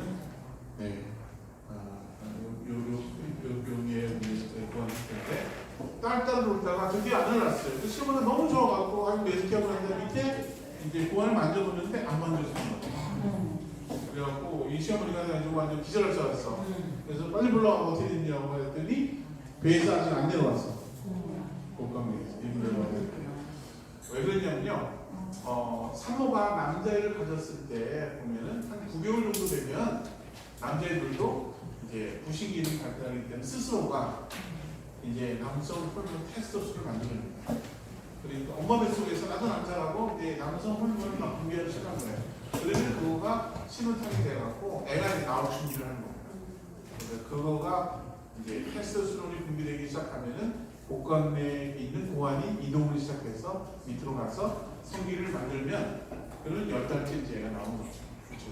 네 여기에 보완했을 때 딸 따라 놀다가 드디어 안 일어났어요. 그 시어머니가 너무 좋아갖고 한 몇 시간 하는데 밑에 이제 고환을 만져보는데 안 만져주는 거예요. 그래갖고 이 시어머니가 가지고 완전 기절할 줄 알았어. 그래서 빨리 불러가고 어떻게 됐냐고 했더니 배에서 아직 안 내려왔어. 복강에서 왜 그랬냐면요. 산모가 남자애를 가졌을 때 보면은 한 9개월 정도 되면 남자애들도 이제 부신 기능이 발달하기 때문에 스스로가 이제 남성 호르몬 테스토스테론을 만들어냅니다. 그러니까 엄마 뱃속에서 나도 남자라고 이제 남성 호르몬을 막 분비하기 시작한 거예요. 그러면 그거가 신호탄이 돼갖고 애가 이제 나올 준비를 하는 겁니다. 그래서 그거가 이제 테스토스테론이 분비되기 시작하면은 복강내에 있는 고환이 이동을 시작해서 밑으로 가서 성기를 만들면 그러면 10달째 이제 애가 나오는 거죠. 그렇죠.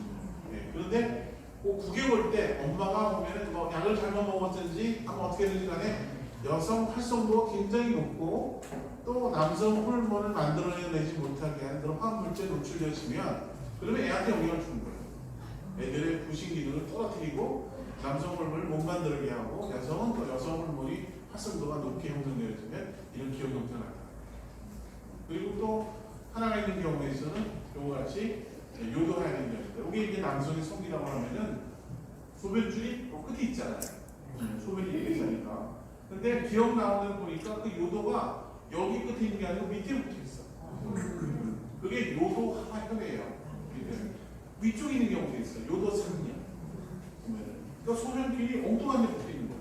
네. 그런데 그 9개월 때 엄마가 보면은 뭐 약을 잘못 먹었든지 아마 어떻게든지 간에 여성 활성도가 굉장히 높고 또 남성 호르몬을 만들어내지 못하게 하는 그런 화학물질에 노출되어지면 그러면 애한테 영향을 주는 거예요. 애들의 부신 기능을 떨어뜨리고 남성 호르몬을 못 만들게 하고 여성은 또 여성 호르몬이 활성도가 높게 형성되어지면 이런 기억 형태가 나타납니다. 그리고 또 하나가 있는 경우에서는 이와 같이 요도가 있는 경우입니다. 이게 이제 남성의 성기라고 하면은 소변줄이 끝에 있잖아요. 소변이 이렇게 있으니까. 근데 기억 나오는 거 보니까 그 요도가 여기 끝에 있는 게 아니고 밑에 붙어 있어. 그게 요도 하혈이에요. 위쪽에 있는 경우도 있어요. 요도 상량. 그러니까 소변줄이 엉뚱한 데 붙어 있는 거예요.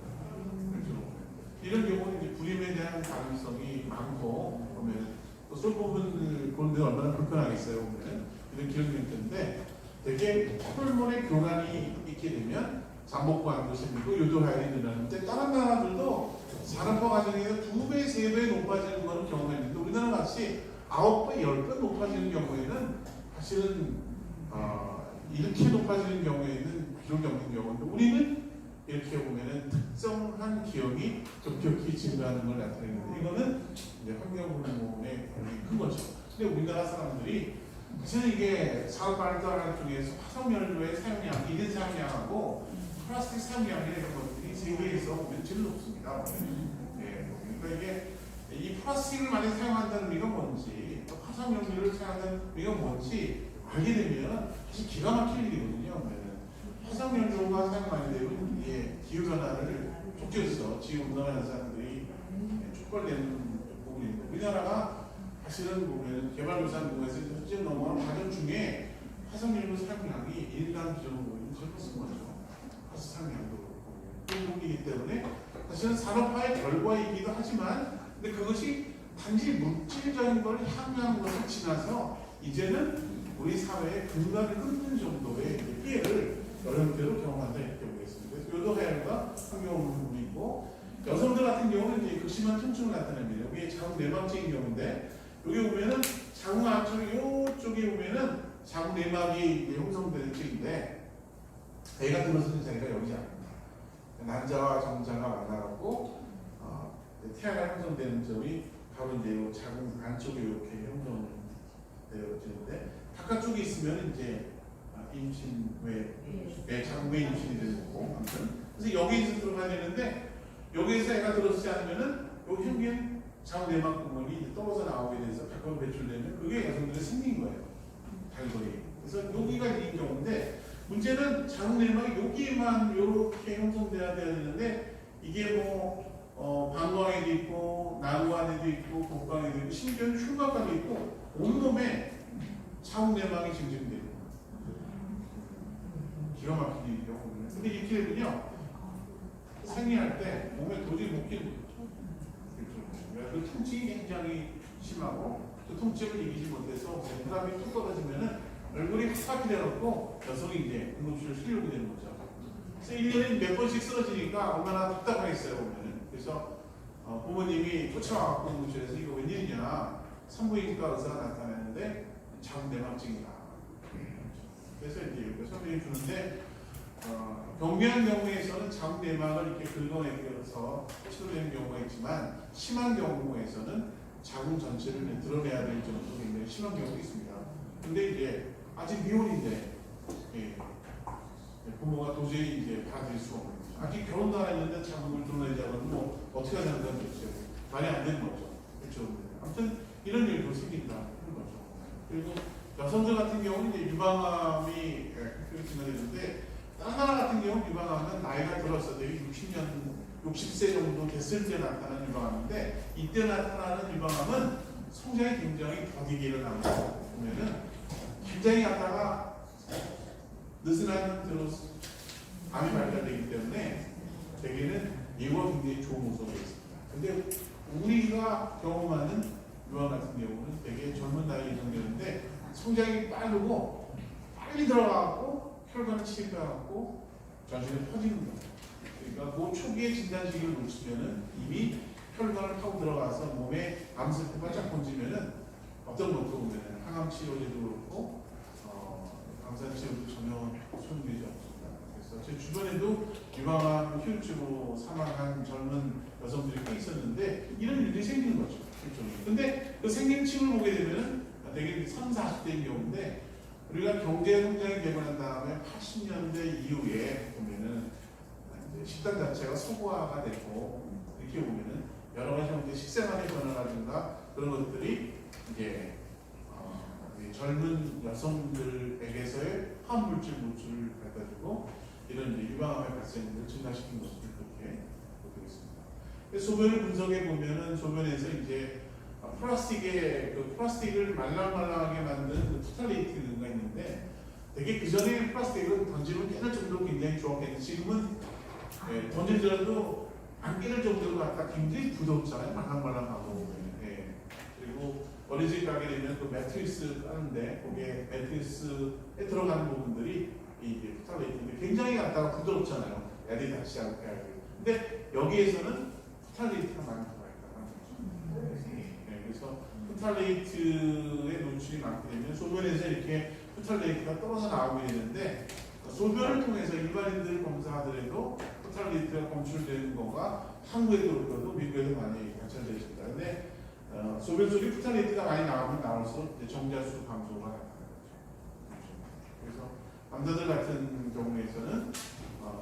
이런 경우는 이제 불임에 대한 가능성이 많고 보면 또 솔부분을 보는데 얼마나 불편하겠어요. 보면 이런 기억이 있는데 되게 호르몬의 교란이 있게 되면 잠복관도 생기고 요도하혈이 일어나는데 다른 나라들도 산업화 과정에서 2배, 3배 높아지는 그런 경우가 있는데 우리나라 같이 9배, 10배 높아지는 경우에는 사실은 이렇게 높아지는 경우에는 기록이 없는 경우인데 우리는 이렇게 보면은 특정한 기억이 급격히 증가하는 걸 나타내는데 이거는 이제 환경 호르몬의 영향이 큰 거죠. 근데 우리나라 사람들이 사실 이게 사업 발달 중에서 화석연료의 사용량, 이른 사용량하고 플라스틱 사용량이 이런 것들이 세계에서 보면 제일 높습니다. 네, 그러니까 이게 이 플라스틱을 많이 사용한다는 의미가 뭔지, 또 화석연료를 사용한다는 의미가 뭔지 알게 되면 사실 기가 막힐 일이거든요. 화석연료가 사용 많이 되면 이게 기후변화를 촉진해서 지구온난화 현상들이 촉발되는 부분입니다. 우리나라가 사실은 보면 개발도상국에서 현재 넘어가는 과정 중에 화석연료 사용량이 인간 기준으로 제일 커진 거죠. 화석 사용량도 그런 부분이기 때문에 사실은 산업화의 결과이기도 하지만 근데 그것이 단지 물질적인 걸 향유한 것을 지나서 이제는 우리 사회의 근간을 끊는 정도의 피해를 여러 형태로 경험한다 이렇게 보겠습니다. 그래서 요도하혈과 환경호르몬이 있고 여성들 같은 경우는 이제 극심한 통증을 나타냅니다. 여기 자궁 내막적인 경우인데 여기 보면은 자궁 안쪽 이쪽에 보면은 자궁 내막이 형성되는 쪽인데 애가 들어서는 자리가 여기지 않습니다. 남자와 정자가 만나갖고 태아가 형성되는 점이 바로 이제 자궁 안쪽에 이렇게 형성되어지는데 바깥쪽에 있으면 이제 임신 외 자궁 외 임신이 되는 거고 아무튼 그래서 여기에서 들어가야 되는데 여기에서 애가 들어서지 않으면은 요 생긴 자궁 내막 구멍이 떨어져 나오게 돼서 밖으로 배출되면 그게 여성들의 생리인 거예요. 달거리. 그래서 여기가 이 경우인데 문제는 자궁 내막이 여기에만 이렇게 형성돼야 되는데 이게 뭐 방광에도 있고 난관에도 있고 복강에도 있고 심지어는 흉곽까지 있고 온몸에 자궁 내막이 증증돼요. 기가 막히게 일이죠. 근데 이렇게 되면요 생리할 때 몸에 도저히 못 끼는 거죠. 그 통증이 굉장히 심하고 그 통증을 이기지 못해서 혈압이 툭 떨어지면은 얼굴이 화사하게 되어갖고 여성이 이제 응급실을 실려오게 되는 거죠. 그래서 1년에 몇 번씩 쓰러지니까 얼마나 답답하겠어요 보면은. 그래서 부모님이 쫓아와갖고 응급실에서 이거 웬일이냐 산부인과 의사가 나타났는데 자궁 내막증이다. 그래서 이제 설명해 주는데 경미한 경우에서는 자궁 내막을 이렇게 긁어내서 치료되는 경우가 있지만 심한 경우에서는 자궁 전체를 드러내야 될 정도로 굉장히 심한 경우가 있습니다. 근데 이제 아직 미혼인데 부모가 도저히 이제 받아들일 수가 없는 거죠. 아직 결혼도 안 했는데 자궁을 드러내지 않으면 뭐 어떻게 하자는 건 없어요. 말이 안 되는 거죠. 그렇죠. 아무튼 이런 일도 생긴다는 거죠. 그리고 여성들 같은 경우는 이제 유방암이 진행되는데 다른 나라 같은 경우 유방암은 나이가 들어서 되게 60세 정도 됐을 때 나타나는 유방암인데 이때 나타나는 유방암은 성장이 굉장히 더디게 일어나고 보면은 굉장히 갖다가 느슨한 형태로 암이 발달되기 때문에 대개는 예후가 굉장히 좋은 모습이 있습니다. 근데 우리가 경험하는 유방 같은 경우는 되게 젊은 나이에 예정되는데 성장이 빠르고 빨리 들어가고 혈관을 침입해갖고 전신에 퍼지는 거예요. 그러니까 그 초기의 진단 시기를 놓치면은 이미 혈관을 타고 들어가서 몸에 암세포가 쫙 번지면은 어떤 것도 보면은 항암 치료제도 그렇고 암살 치료도 전혀 소용되지 않습니다. 그래서 제 주변에도 유방암 후유증으로 사망한 젊은 여성들이 꽤 있었는데 이런 일들이 생기는 거죠. 근데 그 생긴 층을 보게 되면은 되게 30, 40대인 경우인데 우리가 경제 성장이 되고 난 다음에 80년대 이후에 보면은 식단 자체가 소고화가 되고 이렇게 보면은 여러 가지 이제 식생활의 변화라든가 그런 것들이 이제 젊은 여성들에게서의 화학물질 노출을 갖다주고 이런 이제 유방암의 발생을 증가시킨 것으로 그렇게 보고 있습니다. 소변을 분석해 보면은 소변에서 이제 플라스틱을 말랑말랑하게 만든 그 토탈레이트가 있는데 되게 그 전에 플라스틱은 던지면 깨질 정도로 굉장히 좋았겠는데 지금은 던지더라도 안 깨질 정도로 갖다 굉장히 부드럽잖아요. 말랑말랑하고. 그리고 어린이집 가게 되면 그 매트리스 까는데 거기에 매트리스에 들어가는 부분들이 이게 토탈레이트인데 굉장히 갖다가 부드럽잖아요. 애들이 다치지 않게 하고. 근데 여기에서는 토탈레이트가 많이 들어가 있다는 거죠. 그래서 토탈레이트의 노출이 많게 되면 소변에서 이렇게 토탈레이트가 떨어져 나오게 되는데 소변을 통해서 일반인들 검사하더라도 토탈레이트가 검출되는 거가 한국에도 그렇고 미국에도 많이 관찰되어 있습니다. 근데 소변 속에 토탈레이트가 많이 나오면 나올수록 정자수 감소가 나타나죠. 그래서 남자들 같은 경우에서는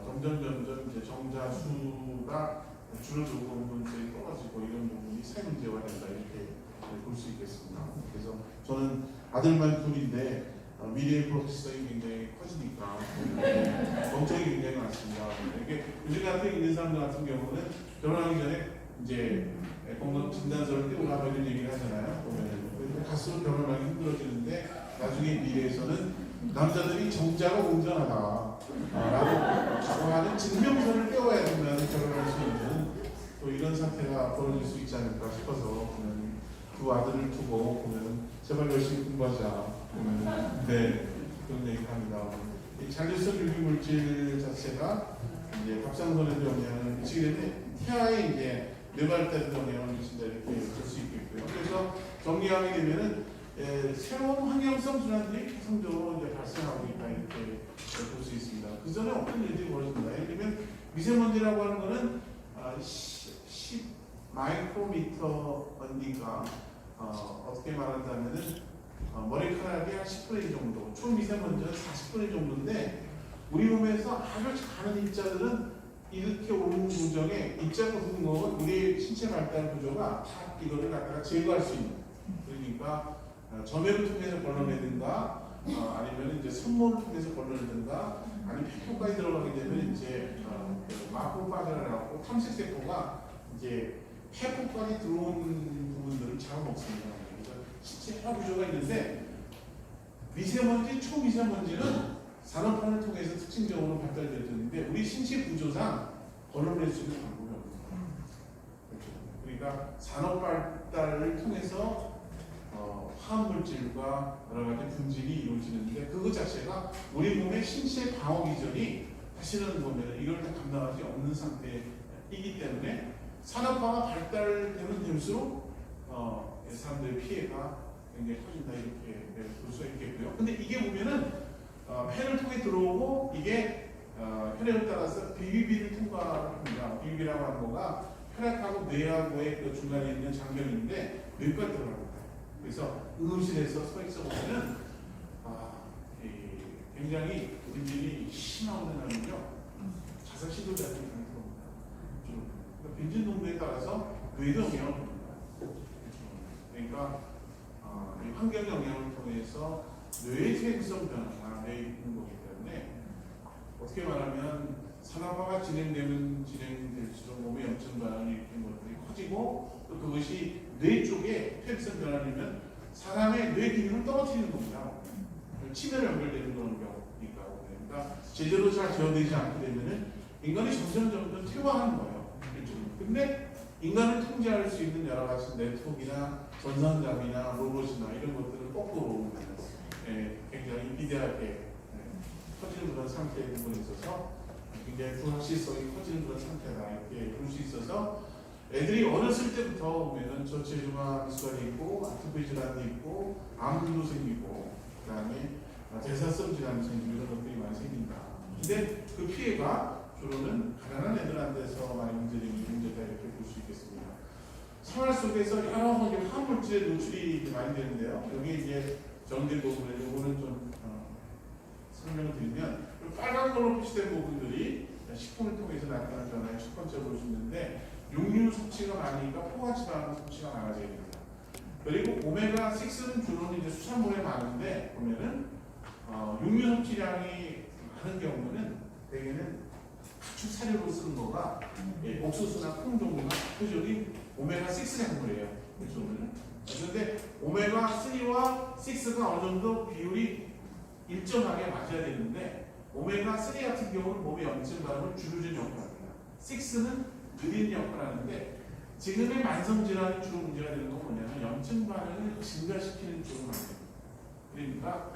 점점 이제 정자수가 줄어들고 운동성이 떨어지고 이런 부분이 새 문제가 된다 이렇게 볼 수 있겠습니다. 그래서 저는 아들만 둘인데 미래의 프로세스가 굉장히 커지니까 걱정이 굉장히 많습니다. 이게 요즘 같은 있는 사람들 같은 경우는 결혼하기 전에 이제 건강 진단서를 떼고 나서 이런 얘기를 하잖아요. 보면 갈수록 결혼하기 힘들어지는데 나중에 미래에서는 남자들이 정자가 온전하다 라고 자부하는 증명서를 떼어야 된다는 결혼할 수 있는 또 이런 사태가 벌어질 수 있지 않을까 싶어서 보면 두 아들을 두고 보면 제발 열심히 공부하자 네 그런 얘기를 합니다. 이 잔류성 유기물질 자체가 이제 갑상선에도 영향을 미치게 되는데 태아의 이제 뇌발달에도 영향을 미친다 이렇게 볼 수 있겠고요. 그래서 정리하게 되면은 새로운 환경성 질환들이 계속적으로 이제 발생하고 있다 이렇게 볼 수 있습니다. 그 전에 어떤 일들이 벌어집니다. 예를 들면 미세먼지라고 하는 거는 10 마이크로미터 언니가 어떻게 말한다면은 머리카락이 한 10분의 1 정도, 초미세먼지는 40분의 1 정도인데 우리 몸에서 아주 작은 입자들은 이렇게 오는 구조에 입자가 붙는 거는 우리 신체 발달 구조가 다 이거를 갖다가 제거할 수 있는 그러니까 점액을 통해서 걸러내든가 아니면 이제 손모를 통해서 걸러내든가 아니면 폐포까지 들어가게 되면 이제 마크로파자라고 탐색세포가 이제 폐포까지 들어온 부분들을 잡아먹습니다. 그래서 신체 구조가 있는데 미세먼지, 초미세먼지는 산업화를 통해서 특징적으로 발달되었는데 우리 신체 구조상 걸러낼 수 있는 방법이 없습니다. 그렇죠? 그러니까 산업 발달을 통해서 화학물질과 여러 가지 분질이 이루어지는데 그것 자체가 우리 몸의 신체 방어 기전이 사실은 보면 이걸 다 감당하지 없는 상태이기 때문에 산업화가 발달되면 될수록 사람들의 피해가 굉장히 커진다 이렇게 볼 수 있겠고요. 근데 이게 보면은 폐를 통해 들어오고 이게 혈액을 따라서 비비비를 통과합니다. 비비비라고 하는 거가 혈액하고 뇌하고의 그 중간에 있는 장벽인데 뇌가 들어갑니다. 그래서 응급실에서 서 있어 보면은 굉장히 빈진이 심하게 나면요 자살 시도자들이 많이 들어옵니다. 그러니까 빈진 농도에 따라서 뇌도 영향을 받는다. 그러니까 이 환경 영향을 통해서 뇌의 생성 변화가 뇌에 있는 거기 때문에 어떻게 말하면 산화화가 진행될수록 몸의 염증 반응을 일으키는 것들이 커지고 또 그것이 뇌 쪽에 폐기성 변화를 사람의 뇌 기능을 떨어뜨리는 겁니다. 치매로 연결되는 그런 경우니까. 그러니까 제대로 잘 제어되지 않게 되면은 인간이 점점 퇴화하는 거예요. 근데 인간을 통제할 수 있는 여러 가지 네트워크나 전산장이나 로봇이나 이런 것들은 거꾸로 굉장히 비대하게 커지는 그런 상태의 부분에 있어서 굉장히 불확실성이 커지는 그런 상태다 이렇게 볼 수 있어서 애들이 어렸을 때부터 보면은 저체중아 미수관이 있고 아토피 질환도 있고 암도 생기고 그다음에 대사성 질환이 생기고 이런 것들이 많이 생긴다. 근데 그 피해가 주로는 가난한 애들한테서 많이 문제다 이렇게 볼 수 있겠습니다. 생활 속에서 여러 가지 화물질에 노출이 많이 되는데요. 여기 이제 정밀 부분에 이거는 좀 설명을 드리면 빨간 걸로 표시된 부분들이 식품을 통해서 나타나는 변화의 첫 번째 볼 수 있는데 육류 섭취가 많으니까 포화지방 섭취가 많아져야 됩니다. 그리고 오메가6는 주로는 이제 수산물에 많은데 보면은 육류 섭취량이 많은 경우는 대개는 가축 사료로 쓰는 거가 옥수수나 콩 종류가 표적인 오메가6 작물이에요. 그런데 오메가3와 6가 어느 정도 비율이 일정하게 맞아야 되는데 오메가3 같은 경우는 몸의 염증 반응을 줄여주는 역할을 합니다. 6는 느린 역할을 하는데 지금의 만성질환이 주로 문제가 되는 건 뭐냐면 염증 반응을 증가시키는 쪽으로 만듭니다. 그러니까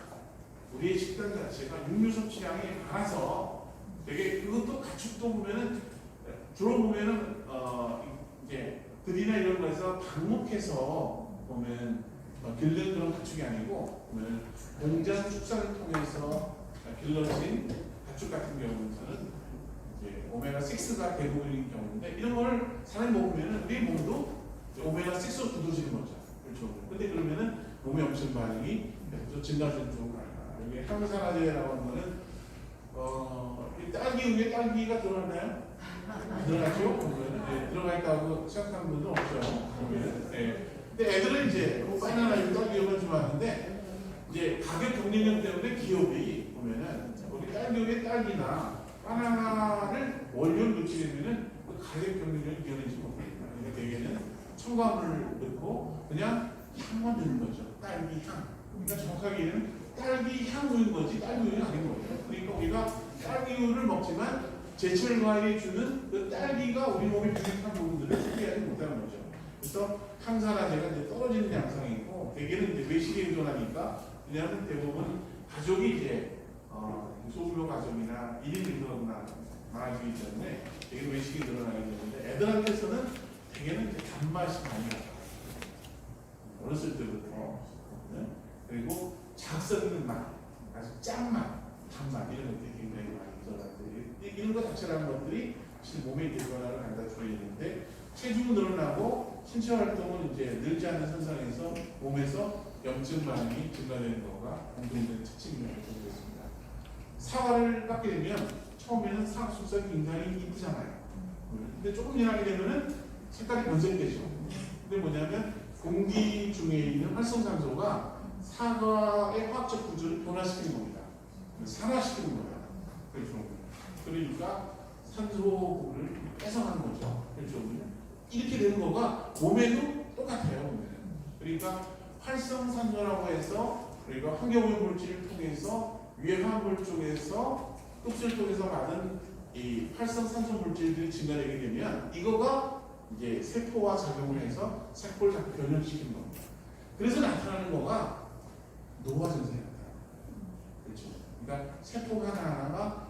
우리의 식단 자체가 육류 섭취량이 많아서 되게 그것도 가축도 보면은 주로 보면은 이제 들이나 이런 거에서 방목해서 보면 길른 그런 가축이 아니고 보면 공장 축사를 통해서 길러진 가축 같은 경우에는 이제 오메가6가 대부분인 경우인데 이런 걸 사람이 먹으면 우리 몸도 오메가6로 굳어지는 거죠. 그렇죠. 근데 그러면은 몸의 염증 반응이 증가되는 쪽으로 가요. 여기 항산화제라고 하는 거는 이 딸기 위에 딸기가 들어갔나요? 들어갔죠? 보면 들어가 있다고 생각하는 분도 없죠. 보면 근데 애들은 이제 바나나 딸기 이런 좋아하는데 이제 가격 경쟁력 때문에 기업이 보면은 우리 딸기 위에 딸기나 바나나를 원료를 넣치려면은 그 가격 경쟁력이 이겨내지 못합니다. 그러니까 대개는 첨가물을 넣고 그냥 향만 넣는 거죠. 딸기 향. 그러니까 정확하게 얘는 딸기 향우인 거지 딸기 우유는 아닌 거예요. 그러니까 우리가 딸기 우유를 먹지만 제철 과일이 주는 그 딸기가 우리 몸에 유익한 부분들을 소비하지 못하는 거죠. 그래서 항산화제가 이제 떨어지는 양상이 있고 대개는 이제 외식에 의존하니까 그냥 대부분 가족이 이제 소규모 가족이나 1인 인구가 많아지기 때문에 되게 외식이 늘어나게 되는데 애들한테서는 대개는 이제 단맛이 많이 나요. 어렸을 때부터. 그리고 자극성 있는 맛, 아주 짠맛, 단맛 이런 것들이 굉장히 많이 들어가는데 이런 것 자체라는 것들이 사실 몸의 변화를 갖다 줘야 되는데 체중은 늘어나고 신체 활동은 이제 늘지 않는 선상에서 몸에서 염증 반응이 증가되는 거가 공통된 특징이라고 보겠습니다. 사과를 갖게 되면 처음에는 사과 속살이 굉장히 이쁘잖아요. 근데 조금 지나게 되면은 색깔이 변색되죠. 근데 뭐냐면 공기 중에 있는 활성산소가 사과의 화학적 구조를 변화시키는 겁니다. 산화시키는 거예요. 그렇죠. 그러니까 산소를 뺏어가는 거죠. 그렇죠. 이렇게 되는 거가 몸에도 똑같아요. 몸에는. 그러니까 활성산소라고 해서 우리가 환경오염 물질을 통해서 유해화물 쪽에서 흡수를 통해서 받은 이 활성산소 물질들이 증가되게 되면 이거가 이제 세포와 작용을 해서 세포를 자꾸 변형시키는 겁니다. 그래서 나타나는 거가 노화 증상이 나타나요. 그렇죠. 그러니까 세포 하나하나가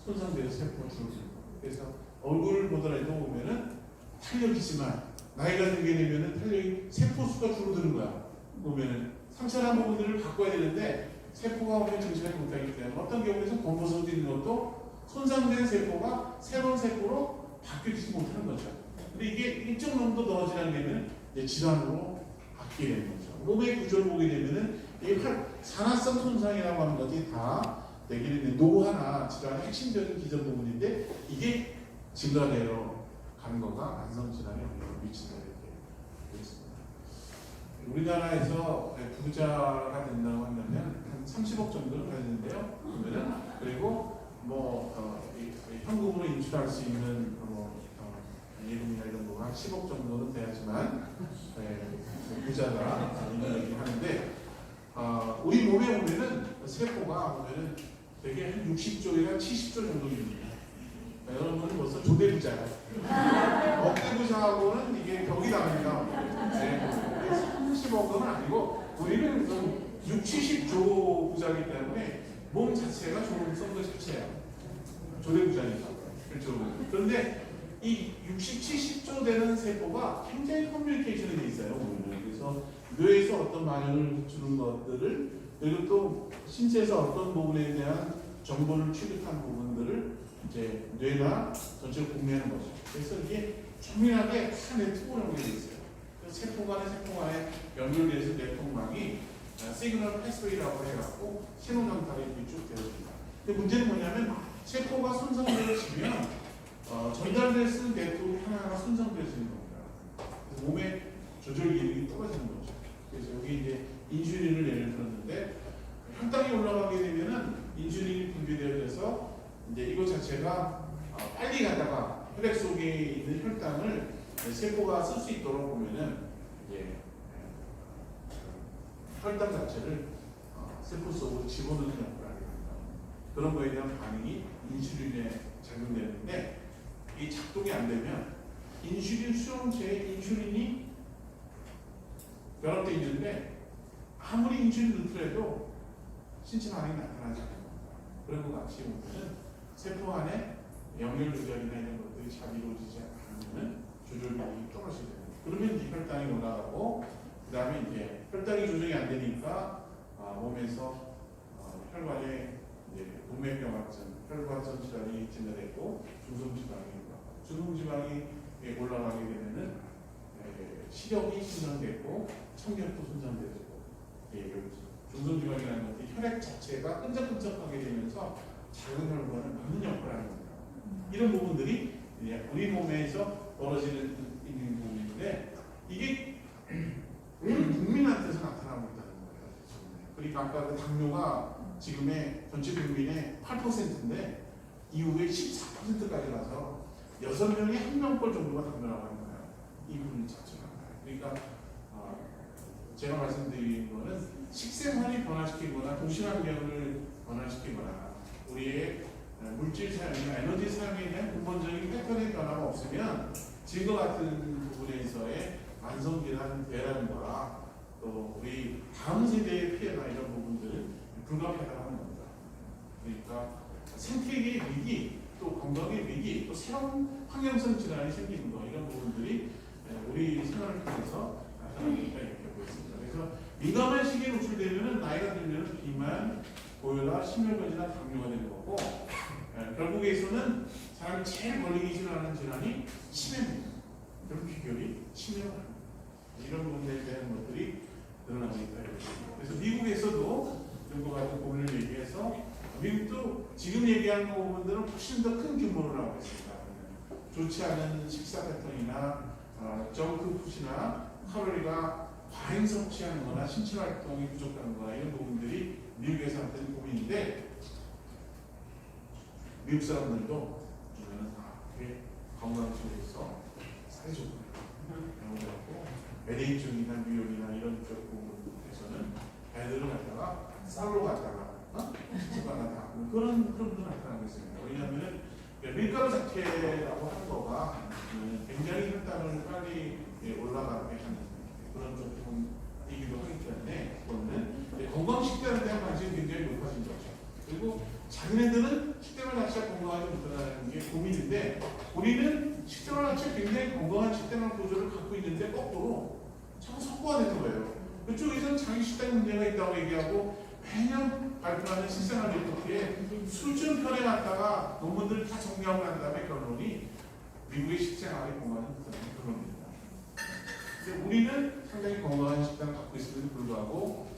손상되어 세포가 줄어들고 그래서 얼굴을 보더라도 보면은 탄력이지만 나이가 들게 되면은 탄력이 세포 수가 줄어드는 거야. 보면은 상처난 부분들을 바꿔야 되는데 세포가 오면 정신하지 못하기 때문에 어떤 경우에는 검버섯이 있는 것도 손상된 세포가 새로운 세포로 바뀌지 못하는 거죠. 근데 이게 일정 정도 넣어지는 게는 이제 질환으로 바뀌게 되는 거죠. 몸의 구조를 보게 되면은 이 산화성 손상이라고 하는 것이 다 대개는 노화나 질환의 핵심적인 기전 부분인데 이게 증가되어 간거가 만성 질환에 영향을 미친다 이렇게 되어 있습니다. 우리나라에서 부자가 된다고 하면 한 30억 정도는 되는데요. 그리고 현금으로 인출할 수 있는 예금이나 이런 거가 한 10억 정도는 돼야지만 부자가 있는 하는데 우리 몸에 보면은 세포가 보면은 되게 한 60조에서 70조 정도 됩니다. 여러분은 벌써 조대부자예요. 억대부자하고는 이게 벽이 다릅니다. 30억은 아니고 우리는 6, 70조 부자이기 때문에 몸 자체가 좋은 썬거 자체예요. 조대부자니까. 그렇죠. 그런데 이 60, 70조 되는 세포가 굉장히 커뮤니케이션이 돼 있어요. 우리는. 그래서 뇌에서 어떤 반응을 주는 것들을 그리고 또 신체에서 어떤 부분에 대한 정보를 취득한 부분들을 이제 뇌나 전체를 공유하는 거죠. 그래서 이게 정밀하게 다 네트워크로 연결되어 있어요. 세포 간에 연결돼서 네트워크망이 시그널 패스웨이라고 해갖고 신호 전달이 쭉 되어집니다. 근데 문제는 뭐냐면 세포가 손상되어지면 전달될 수 있는 네트워크 하나가 손상되어지는 겁니다. 그래서 몸의 조절 기능이 떨어지는 거죠. 그래서 여기 이제 인슐린을 예를 들었는데 혈당이 올라가게 되면은 인슐린이 분비되어져서 이제 이거 자체가 빨리 가다가 혈액 속에 있는 혈당을 세포가 쓸 수 있도록 보면은 이제 혈당 자체를 세포 속으로 집어넣는 역할을 하게 됩니다. 그런 거에 대한 반응이 인슐린에 작용되는데 이 작동이 안 되면 인슐린 수용체에 인슐린이 결합되어 있는데 아무리 인슐린 넣더라도 신체 반응이 나타나지 않는 겁니다. 그런 것 같이 보면은 세포 안에 영양 조절이나 이런 것들이 잘 이루어지지 않으면 조절력이 떨어지게 됩니다. 그러면 이제 혈당이 올라가고 그 다음에 이제 혈당이 조절이 안 되니까 몸에서 혈관에 이제 동맥경화증, 혈관성 질환이 진행되고 중성지방이 올라가고 중성지방이 올라가게 되면은 시력이 손상되고 청력도 손상되고 중성지방이라는 것이 혈액 자체가 끈적끈적하게 되면서 작은 혈관을 막는 역할을 하는 겁니다. 이런 부분들이 우리 몸에서 벌어지는 있는 부분인데 이게 국민한테서 나타나고 있다는 거예요. 그러니까 아까 그 당뇨가 지금의 전체 국민의 8%인데 이후에 14%까지 가서 6명에 1명꼴 정도가 당뇨라고 하는 거예요. 이 부분 자체가. 그러니까 제가 말씀드린 거는 식생활이 변화시키거나 도시환경을 변화시키거나 우리의 물질 사용이나 에너지 사용에 대한 근본적인 패턴의 변화가 없으면 지금과 같은 부분에서의 만성질환 대란과 또 우리 다음 세대의 피해나 이런 부분들은 불가피하다는 겁니다. 그러니까 생태계의 위기, 또 건강의 위기, 또 새로운 환경성 질환이 생기는 거 이런 부분들이 우리 생활을 통해서 나타나니까 이렇게 보였습니다. 그래서 민감한 시기에 노출되면 나이가 들면 비만, 고혈압, 심혈관계나 당뇨가 되는 거고 결국에서는 사람이 제일 걸리기 싫어하는 질환이 치매입니다. 그럼 비결이 치매가 이런 부분에 대한 것들이 드러나고 있다. 그래서 미국에서도 이런 것 같은 고민을 얘기해서 미국도 지금 얘기한 부분들은 훨씬 더 큰 규모로 나오고 있습니다. 좋지 않은 식사 패턴이나 정크푸드나 칼로리가 과잉 섭취하는 거나 신체 활동이 부족한 거나 이런 부분들이 미국에서 하는 고민인데 미국 사람들도 건강 쪽에서 살이 좋고 LA쪽이나 뉴욕이나 이런 쪽 부분에서는 애들을 갖다가 쌀로 갖다가 집어가다 그런 분들 나타나고 있습니다. 왜냐하면 밀가루 자체라고 하는 거가 굉장히 혈당을 빨리 올라가게 하는 그런 부분이기도 하기 때문에 그거는 건강 식단에 대한 관심이 굉장히 높아진 거죠. 그리고 자기네들은 식생활 자체가 건강하지 못하다는 게 고민인데 우리는 식생활 자체가 굉장히 건강한 식생활 구조를 갖고 있는데 거꾸로 자꾸 섞어내는 거예요. 그쪽에서는 자기 식단 문제가 있다고 얘기하고 매년 발표하는 식생활 리포트에 수준 편에 갔다가 논문들을 다 정리하고 난 다음에 결론이 미국의 식생활이 건강한 결론입니다. 근데 우리는 상당히 건강한 식단을 갖고 있음에도 불구하고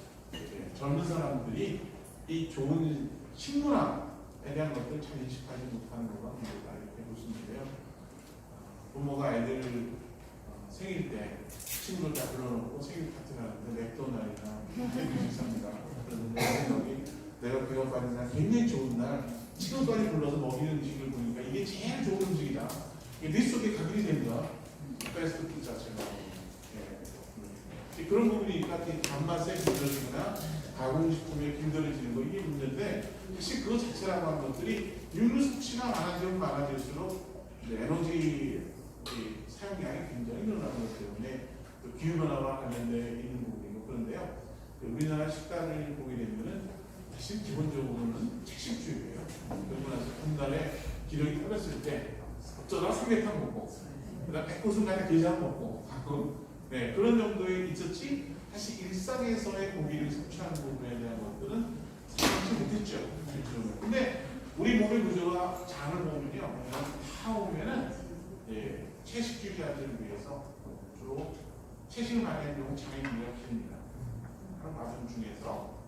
젊은 사람들이 이 좋은 식문화에 대한 것들을 잘 인식하지 못하는 거가 문제다 이렇게 볼 수 있는데요. 부모가 애들 생일 때 친구들 다 불러놓고 생일 파티를 하는데 맥도날이나 해주십니다. 그래서 여기 내가 배가 빠진 날 굉장히 좋은 날 친구까지 불러서 먹이는 음식을 보니까 이게 제일 좋은 음식이다. 이게 뇌 속에 각인이 된다. 패스트푸드 자체가. 그런 부분이 이렇게 단맛에 길어지거나 가공식품에 길들여지는 거 이게 문제인데 사실 그 자체라고 하는 것들이 육류 섭취가 많아지면 많아질수록 에너지 사용량이 굉장히 늘어나는 것 때문에 기후변화와 관련되어 있는 부분이고 그런데요. 우리나라 식단을 보게 되면은 사실 기본적으로는 채식주의예요. 그러고 나서 한 달에 기력이 떨어졌을 때 어쩌다 삼계탕 먹고 그다음에 백고순간에 게장 먹고 가끔 그런 정도에 있었지 사실 일상에서의 고기를 섭취하는 부분에 대한 것들은 생각지 못했죠. 근데 우리 몸의 구조가 장을 보면요. 다 보면은 채식주의자들을 위해서 주로 채식을 많이 하는 경우 장의 기능을 키웁니다. 하는 맛음 중에서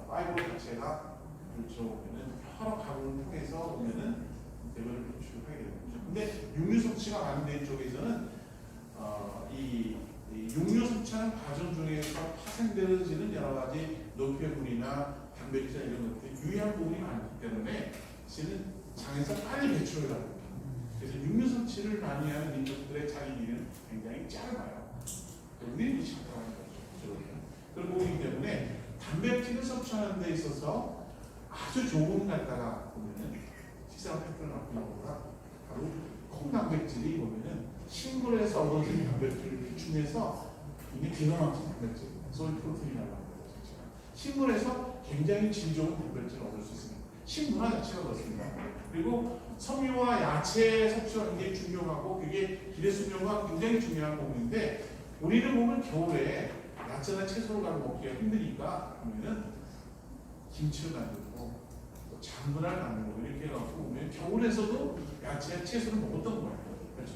파이버 자체가 그렇죠 보면은 여러 가공을 통해서 보면은 대변을 표출을 하게 됩니다. 근데 육류 섭취가 많은 데 쪽에서는 이 육류 섭취하는 과정 중에서 파생되어지는 여러 가지 노폐물이나 단백질 이런 것들 유해한 부분이 많기 때문에 사실은 장에서 빨리 배출을 합니다. 그래서 육류 섭취를 많이 하는 민족들의 자기 기는 굉장히 짧아요. 우리는 이식하고 하는 거죠. 그런 부분이기 때문에 단백질을 섭취하는 데 있어서 아주 조금 갖다가 보면은 식사와 팩트를 갖고 나오가 바로 콩단백질이 보면은 식물에서 얻어진 단백질을 중에서 이게 기가 막힌 단백질, 소이 프로틴이라고 합니다. 식물에서 굉장히 질 좋은 단백질을 얻을 수 있습니다. 식물화 자체가 그렇습니다. 그리고 섬유와 야채 섭취가 굉장히 중요하고 그게 기대 수명과 굉장히 중요한 부분인데 우리는 보면 겨울에 야채나 채소를 가지고 먹기가 힘드니까 보면은 김치를 만들고 또 장분할 만들고 이렇게 해갖고 보면 겨울에서도 야채, 채소를 먹었던 거예요. 그렇죠.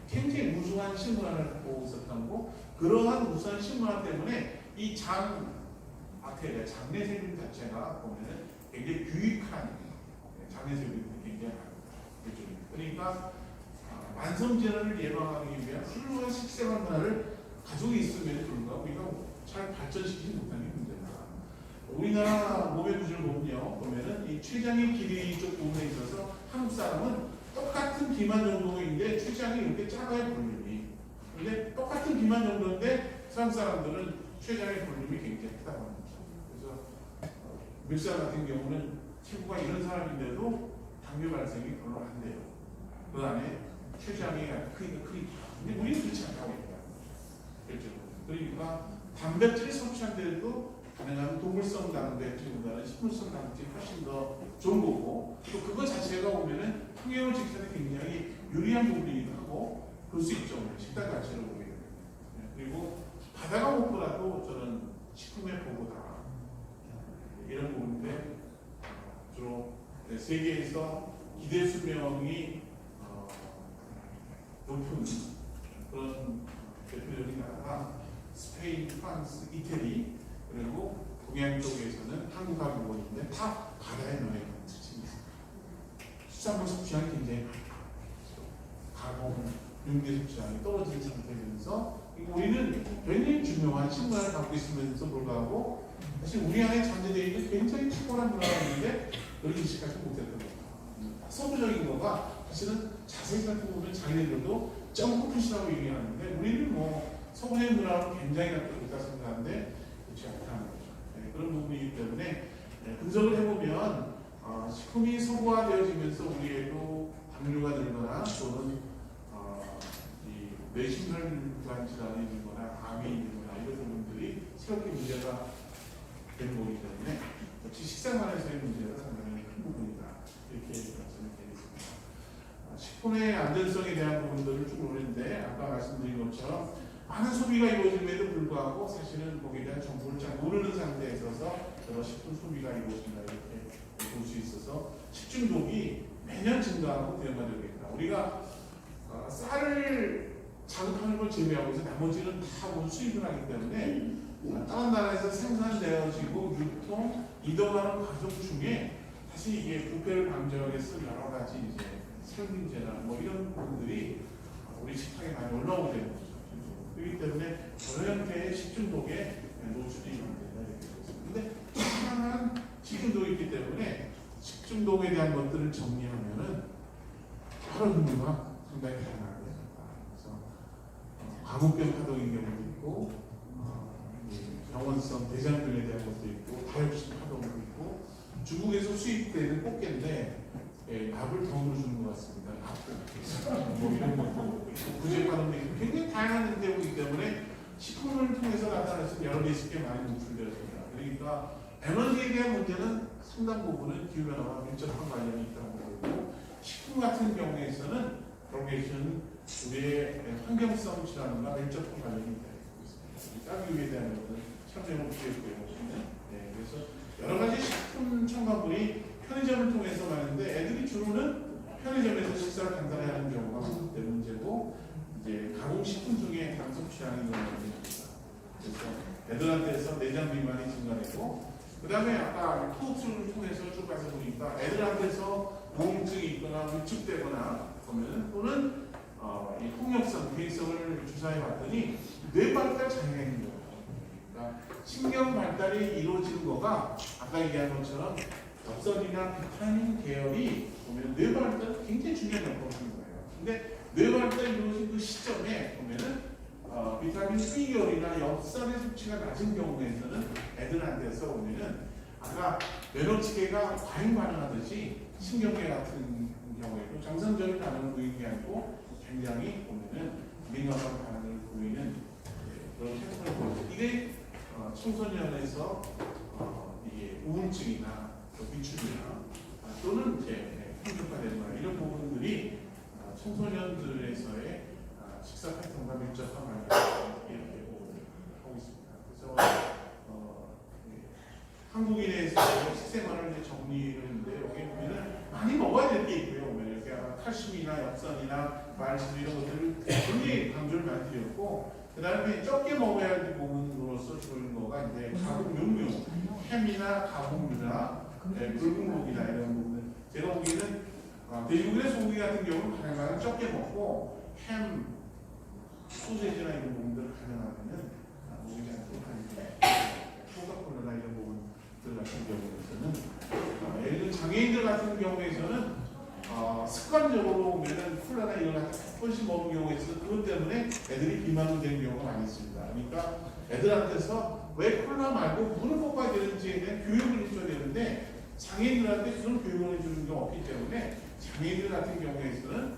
굉장히 우수한 식물화를 갖고 있었던 거고 그러한 우수한 식물화 때문에 이 장 박테리아, 장내 세균 자체가 보면은 굉장히 유익한 장내 세균이 굉장히 많습니다. 그러니까 만성질환을 예방하기 위한 훌륭한 식생활 문화를 가지고 있음에도 불구하고 우리가 잘 발전시키지 못하는 게 문제다. 우리나라 몸의 구조를 보면은 이 췌장의 길이 쪽 부분에 있어서 한국 사람은 똑같은 비만 정도인데 췌장이 이렇게 작아요 볼륨이. 근데 똑같은 비만 정도인데 서양 사람들은 췌장의 볼륨이 굉장히 크다고 합니다. 그래서 미국 사람 같은 경우는 체구가 이런 사람인데도 당뇨 발생이 별로 안 돼요. 그 안에 췌장이 크기가 크기. 근데 우리는 그렇지 않다고 합니다. 그렇죠. 그러니까 단백질을 섭취한데도 가능한 동물성 단백질보다는 식물성 단백질이 훨씬 더 좋은 거고 또 그거 자체가 보면은 항해를 지키는 굉장히 유리한 부분이기도 하고 그럴 수 있죠. 식단 자체를 보게 됩니다. 그리고 바다가 먹더라도 저는 식품의 보고다 이런 부분인데 주로 세계에서 기대 수명이 높은 그런 대표적인 나라가 스페인, 프랑스, 이태리 그리고 동양 쪽에서는 한국하고 보이는데 다 바다에 놓여 있는 특징이 있습니다. 수산물 섭취량이 굉장히 많아요. 가공, 육류 섭취량이 떨어진 상태에서 우리는 굉장히 중요한 식문화를 갖고 있으면서 불구하고 사실 우리 안에 잠재되어 있는 굉장히 탁월한 문화가 있는데 그걸 인식하지 못했던 겁니다. 서구적인 거가 사실은 자세히 살펴보면 자기네들도 점프 푸시라고 얘기하는데 우리는 뭐 서구의 문화로 굉장히 갖고 있다 생각하는데 그렇지 않다는 거죠. 그런 부분이기 때문에 분석을 해보면 식품이 서구화되어지면서 우리에도 당뇨가 늘거나 또는 이 뇌심혈관 질환이 늘거나 암이 늘거나 이런 부분들이 새롭게 문제가 되는 거기 때문에 역시 식생활에서의 문제가 상당히 큰 부분이다 이렇게 말씀을 드리겠습니다. 식품의 안전성에 대한 부분들을 쭉 보는데 아까 말씀드린 것처럼 많은 소비가 이루어짐에도 불구하고 사실은 거기에 대한 정보를 잘 모르는 상태에 있어서 여러 식품 소비가 이루어진다 이렇게 볼 수 있어서 식중독이 매년 증가하고 대응되고 있다. 우리가 쌀을 자극하는 걸 제외하고 해서 나머지는 다 수입을 하기 때문에 다른 나라에서 생산되어지고 유통, 이동하는 과정 중에 사실 이게 부패를 방지하기 위해서 여러 가지 이제 살균제나 뭐 이런 부분들이 우리 식탁에 많이 올라오게 되는 거죠. 그렇기 때문에 여러 형태의 식중독에 노출이 된다 이렇게 되어 있습니다. 근데 다양한 식중독이 있기 때문에 식중독에 대한 것들을 정리하면은 여러 종류가 상당히 다양하게 됩니다. 그래서 과목병 파동인 경우도 있고, 병원성 대장균에 대한 것도 있고, 다육식 파동도 있고, 중국에서 수입되는 꽃게인데 밥을 덤으로 주는 것 같습니다. 뭐 이런 것도 구제 파동도 있고 굉장히 다양한 형태이기 때문에 식품을 통해서 나타날 수 있는 여러 리스크에 많이 노출되었습니다. 그러니까 에너지에 대한 문제는 상당 부분은 기후변화와 밀접한 관련이 있다고 보고, 식품 같은 경우에서는 프로게이션 우리의 환경성 질환과 밀접한 관련이 있다고 있습니다. 쌀기후에 대한 것은 참여를 주겠고요. 네, 그래서 여러 가지 식품 첨가물이 편의점을 통해서 가는데 애들이 주로는 편의점에서 식사를 간단히 하는 경우가 많기 때문에 문제고, 이제 가공식품 중에 간섭 취향이 너무 많습니다. 그래서 애들한테서 내장 비만이 증가되고, 그 다음에 아까 호흡술을 통해서 쭉 가서 보니까 애들한테서 우울증이 있거나 위축되거나 보면 또는 이 폭력성, 개인성을 주사해 봤더니 뇌 발달 장애가 있는 거예요. 그러니까 신경 발달이 이루어지는 거가 아까 얘기한 것처럼 엽선이나 비타민 계열이 보면 뇌 발달에 굉장히 중요한 역할을 하는 거예요. 근데 뇌 발달이 이루어진 그 시점에 보면은 비타민 C 계열이나 엽산의 수치가 낮은 경우에는 애들한테서 보면은 아까 면역체계가 과잉 반응하듯이 신경계 같은 경우에도 정상적인 반응을 보이는 게 아니고 굉장히 보면은 민감한 반응을 보이는 그런 패턴을 보여요. 이게 청소년에서 이게 우울증이나 위축이나 또는 이제 풍족화되거나 이런 부분들이 청소년들에서의 식사 패턴과 밀접한 관계를 이렇게 하고 있습니다. 그래서 한국인에서 식생활을 이제 정리를 했는데 여기 보면은 많이 먹어야 될 게 있고요. 보면 이렇게 칼슘이나 엽산이나 말씀 이런 것들을 굉장히 강조를 많이 드렸고, 그 다음에 적게 먹어야 할 부분으로서 주는 거가 이제 가공육류, 햄이나 가공류나 붉은 고기나 이런 부분들. 제가 보기에는 돼지고기나 소고기 같은 경우는 가능하면 적게 먹고 햄, 소세지나 이런 부분들을 가능하면은 먹지 않도록 하는데, 코카콜라나 이런 부분들 같은 경우에서는 예를 들어 장애인들 같은 경우에서는 습관적으로 보면은 콜라나 이런 거 한 번씩 먹는 경우가 있어서 그것 때문에 애들이 비만이 되는 경우가 많이 있습니다. 그러니까 애들한테서 왜 콜라 말고 물을 먹어야 되는지에 대한 교육을 해줘야 되는데 장애인들한테 그런 교육을 해주는 게 없기 때문에 장애인들 같은 경우에서는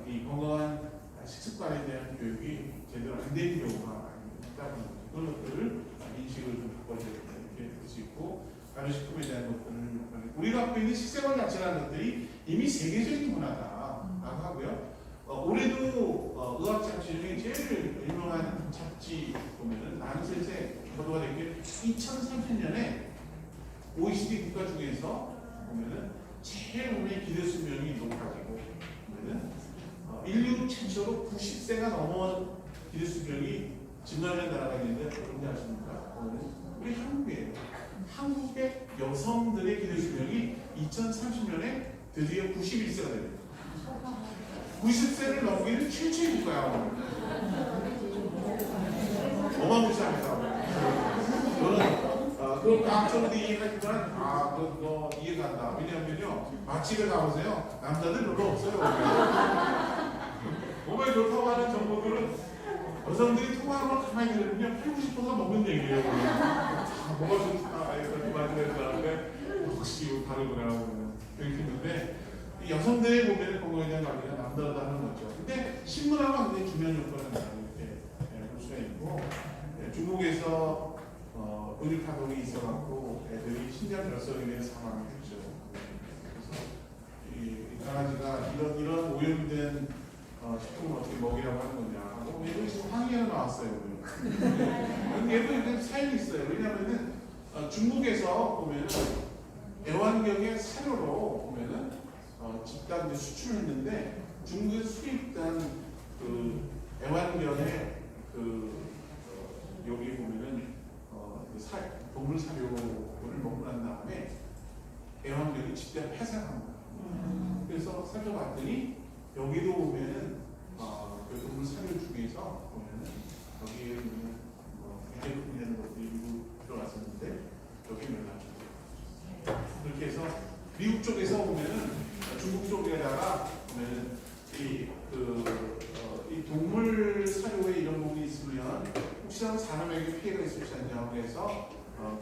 이 건강한 식습관에 대한 교육이 제대로 안 되는 경우가 많이 있다는 거죠. 그런 것들을 인식을 좀 바꿔줘야 된다 이렇게 볼 수 있고, 가루식품에 대한 것들을 우리가 갖고 있는 식생활 자체라는 것들이 이미 세계적인 문화다라고 하고요. 올해도 의학 잡지 중에 제일 유명한 잡지 보면은 나는셋의 보도가 된 게 2030년에 OECD 국가 중에서 보면은 제일 우리 기대 수명이 높아지고 보면은 인류 최초로 90세가 넘어온 기대 수명이 증가하는 나라가 있는데 어딘지 아십니까? 우리 한국이에요. 한국의 여성들의 기대 수명이 2030년에 드디어 91세가 됩니다. 90세를 넘기는 최초의 국가야. 어마무시합니다. 저는 그런 과학적으로 이해하지만 그거 이해간다. 왜냐하면요, 맛집에 가보세요. 남자들 별로 없어요. 몸에 좋다고 하는 정보들은 여성들이 통화하는 걸 가만히 들으면 팔고 싶어서 먹는 얘기예요. 뭐가 좋다. 이렇게 말을 했는데 혹시 이거 다르구나 이렇게 했는데 여성들의 몸에는 건강에 대한 관리가 남다르다 하는 거죠. 근데 식문화가 굉장히 중요한 역할을 한다 이렇게 볼 수가 있고, 중국에서 근육파동이 있어갖고 애들이 신장 결석에 대해 사망을 했죠. 그래서 이 강아지가 이런 오염된 식품을 어떻게 먹이라고 하는 거냐 하고 얘도 지금 항의가 나왔어요. 얘도 이렇게 사연이 있어요. 왜냐하면은 중국에서 보면은 애완경의 사료로 보면은 집단 이제 수출을 했는데 중국에서 수입된 그 애완경의 여기 보면은 동물 사료를 먹고 난 다음에 애완경이 집단 폐사한 거예요. 그래서 살펴봤더니 여기도 보면은 그 동물 사료 중에서 보면은 여기에 보면 굉장히 큰 것들이 일부 들어갔었는데 여기 멜라민. 그렇게 해서 미국 쪽에서 보면은 중국 쪽에다가 보면은 이 동물 사료에 이런 부분이 있으면 혹시나 사람에게 피해가 있을 수 있냐고 해서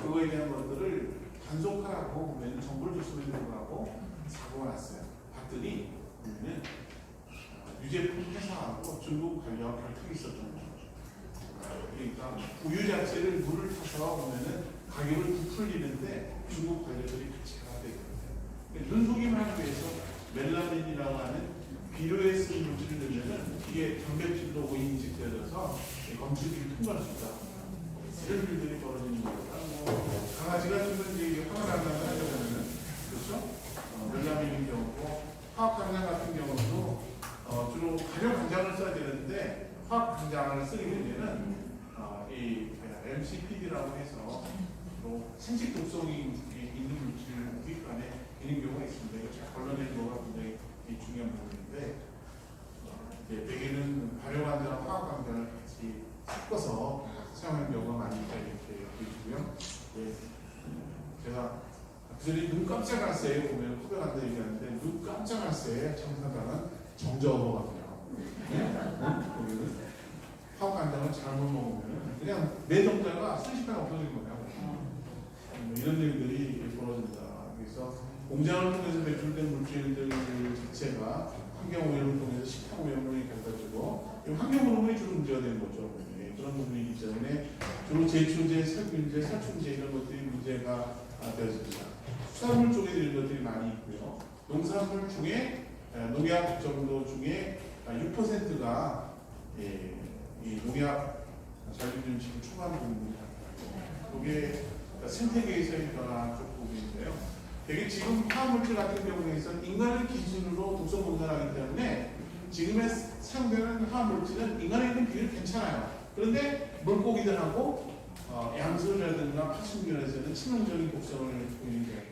그거에 대한 것들을 단속하라고 보면 정보를 줬음에도 불구하고 사고가 났어요. 봤더니 보면은 유제품 회사하고 중국 관련 결탁이 있었던 거죠. 그러니까 우유 자체를 물을 타서 보면은 가격을 부풀리는데 중국 관료들이 같이 가야 되거든요. 눈속임 하기 위해서 멜라민이라고 하는 비료에 쓰는 물질을 넣으면은 이게 단백질로 오인식되어서 검출기를 통과할 수 있다. 이런 일들이 벌어지는 거다. 강아지가 좀 이제 화가 난다고 하려면은 그렇죠? 멜라민인 경우고 화학 간장 같은 경우도 주로 가려 간장을 써야 되는데 화학 간장을 쓰게 되면은 이 MCPD라고 해서 생식 독성이 있는 물질을 우리 안에 있는 경우가 있습니다. 이거 잘 걸러내는 거가 굉장히 중요한 부분인데 대개는 발효 간장과 화학 간장을 같이 섞어서 사용하는 경우가 많이 있다 이렇게 보이고요. 제가 그전에 눈 깜짝할 새에 보면 후배한테 얘기하는데 눈 깜짝할 새에 청사장은 정저어거든요. 화학 간장을 잘못 먹으면 그냥 내 정자가 순식간에 없어지는 거예요. 이런 일들이 벌어진다. 그래서 공장을 통해서 배출된 물질들 자체가 환경 오염을 통해서 식탁 오염을 결과지고 환경 오염이 주로 문제가 되는 거죠. 그런 부분이기 때문에 주로 제초제, 살균제, 살충제 이런 것들이 문제가 되어집니다. 수산물 쪽에 이런 것들이 많이 있고요. 농산물 중에 농약 정도 중에 6%가 이 농약 잔류균식을 초과하는 부분입니다. 이게 생태계에서의 변화 쪽 부분인데요. 되게 지금 화학물질 같은 경우에는 인간을 기준으로 독성 분산하기 때문에 지금의 사용되는 화학물질은 인간에 있는 비율이 괜찮아요. 그런데 물고기들하고 양서라든가 파충류에서는 치명적인 독성을 보이는 경우가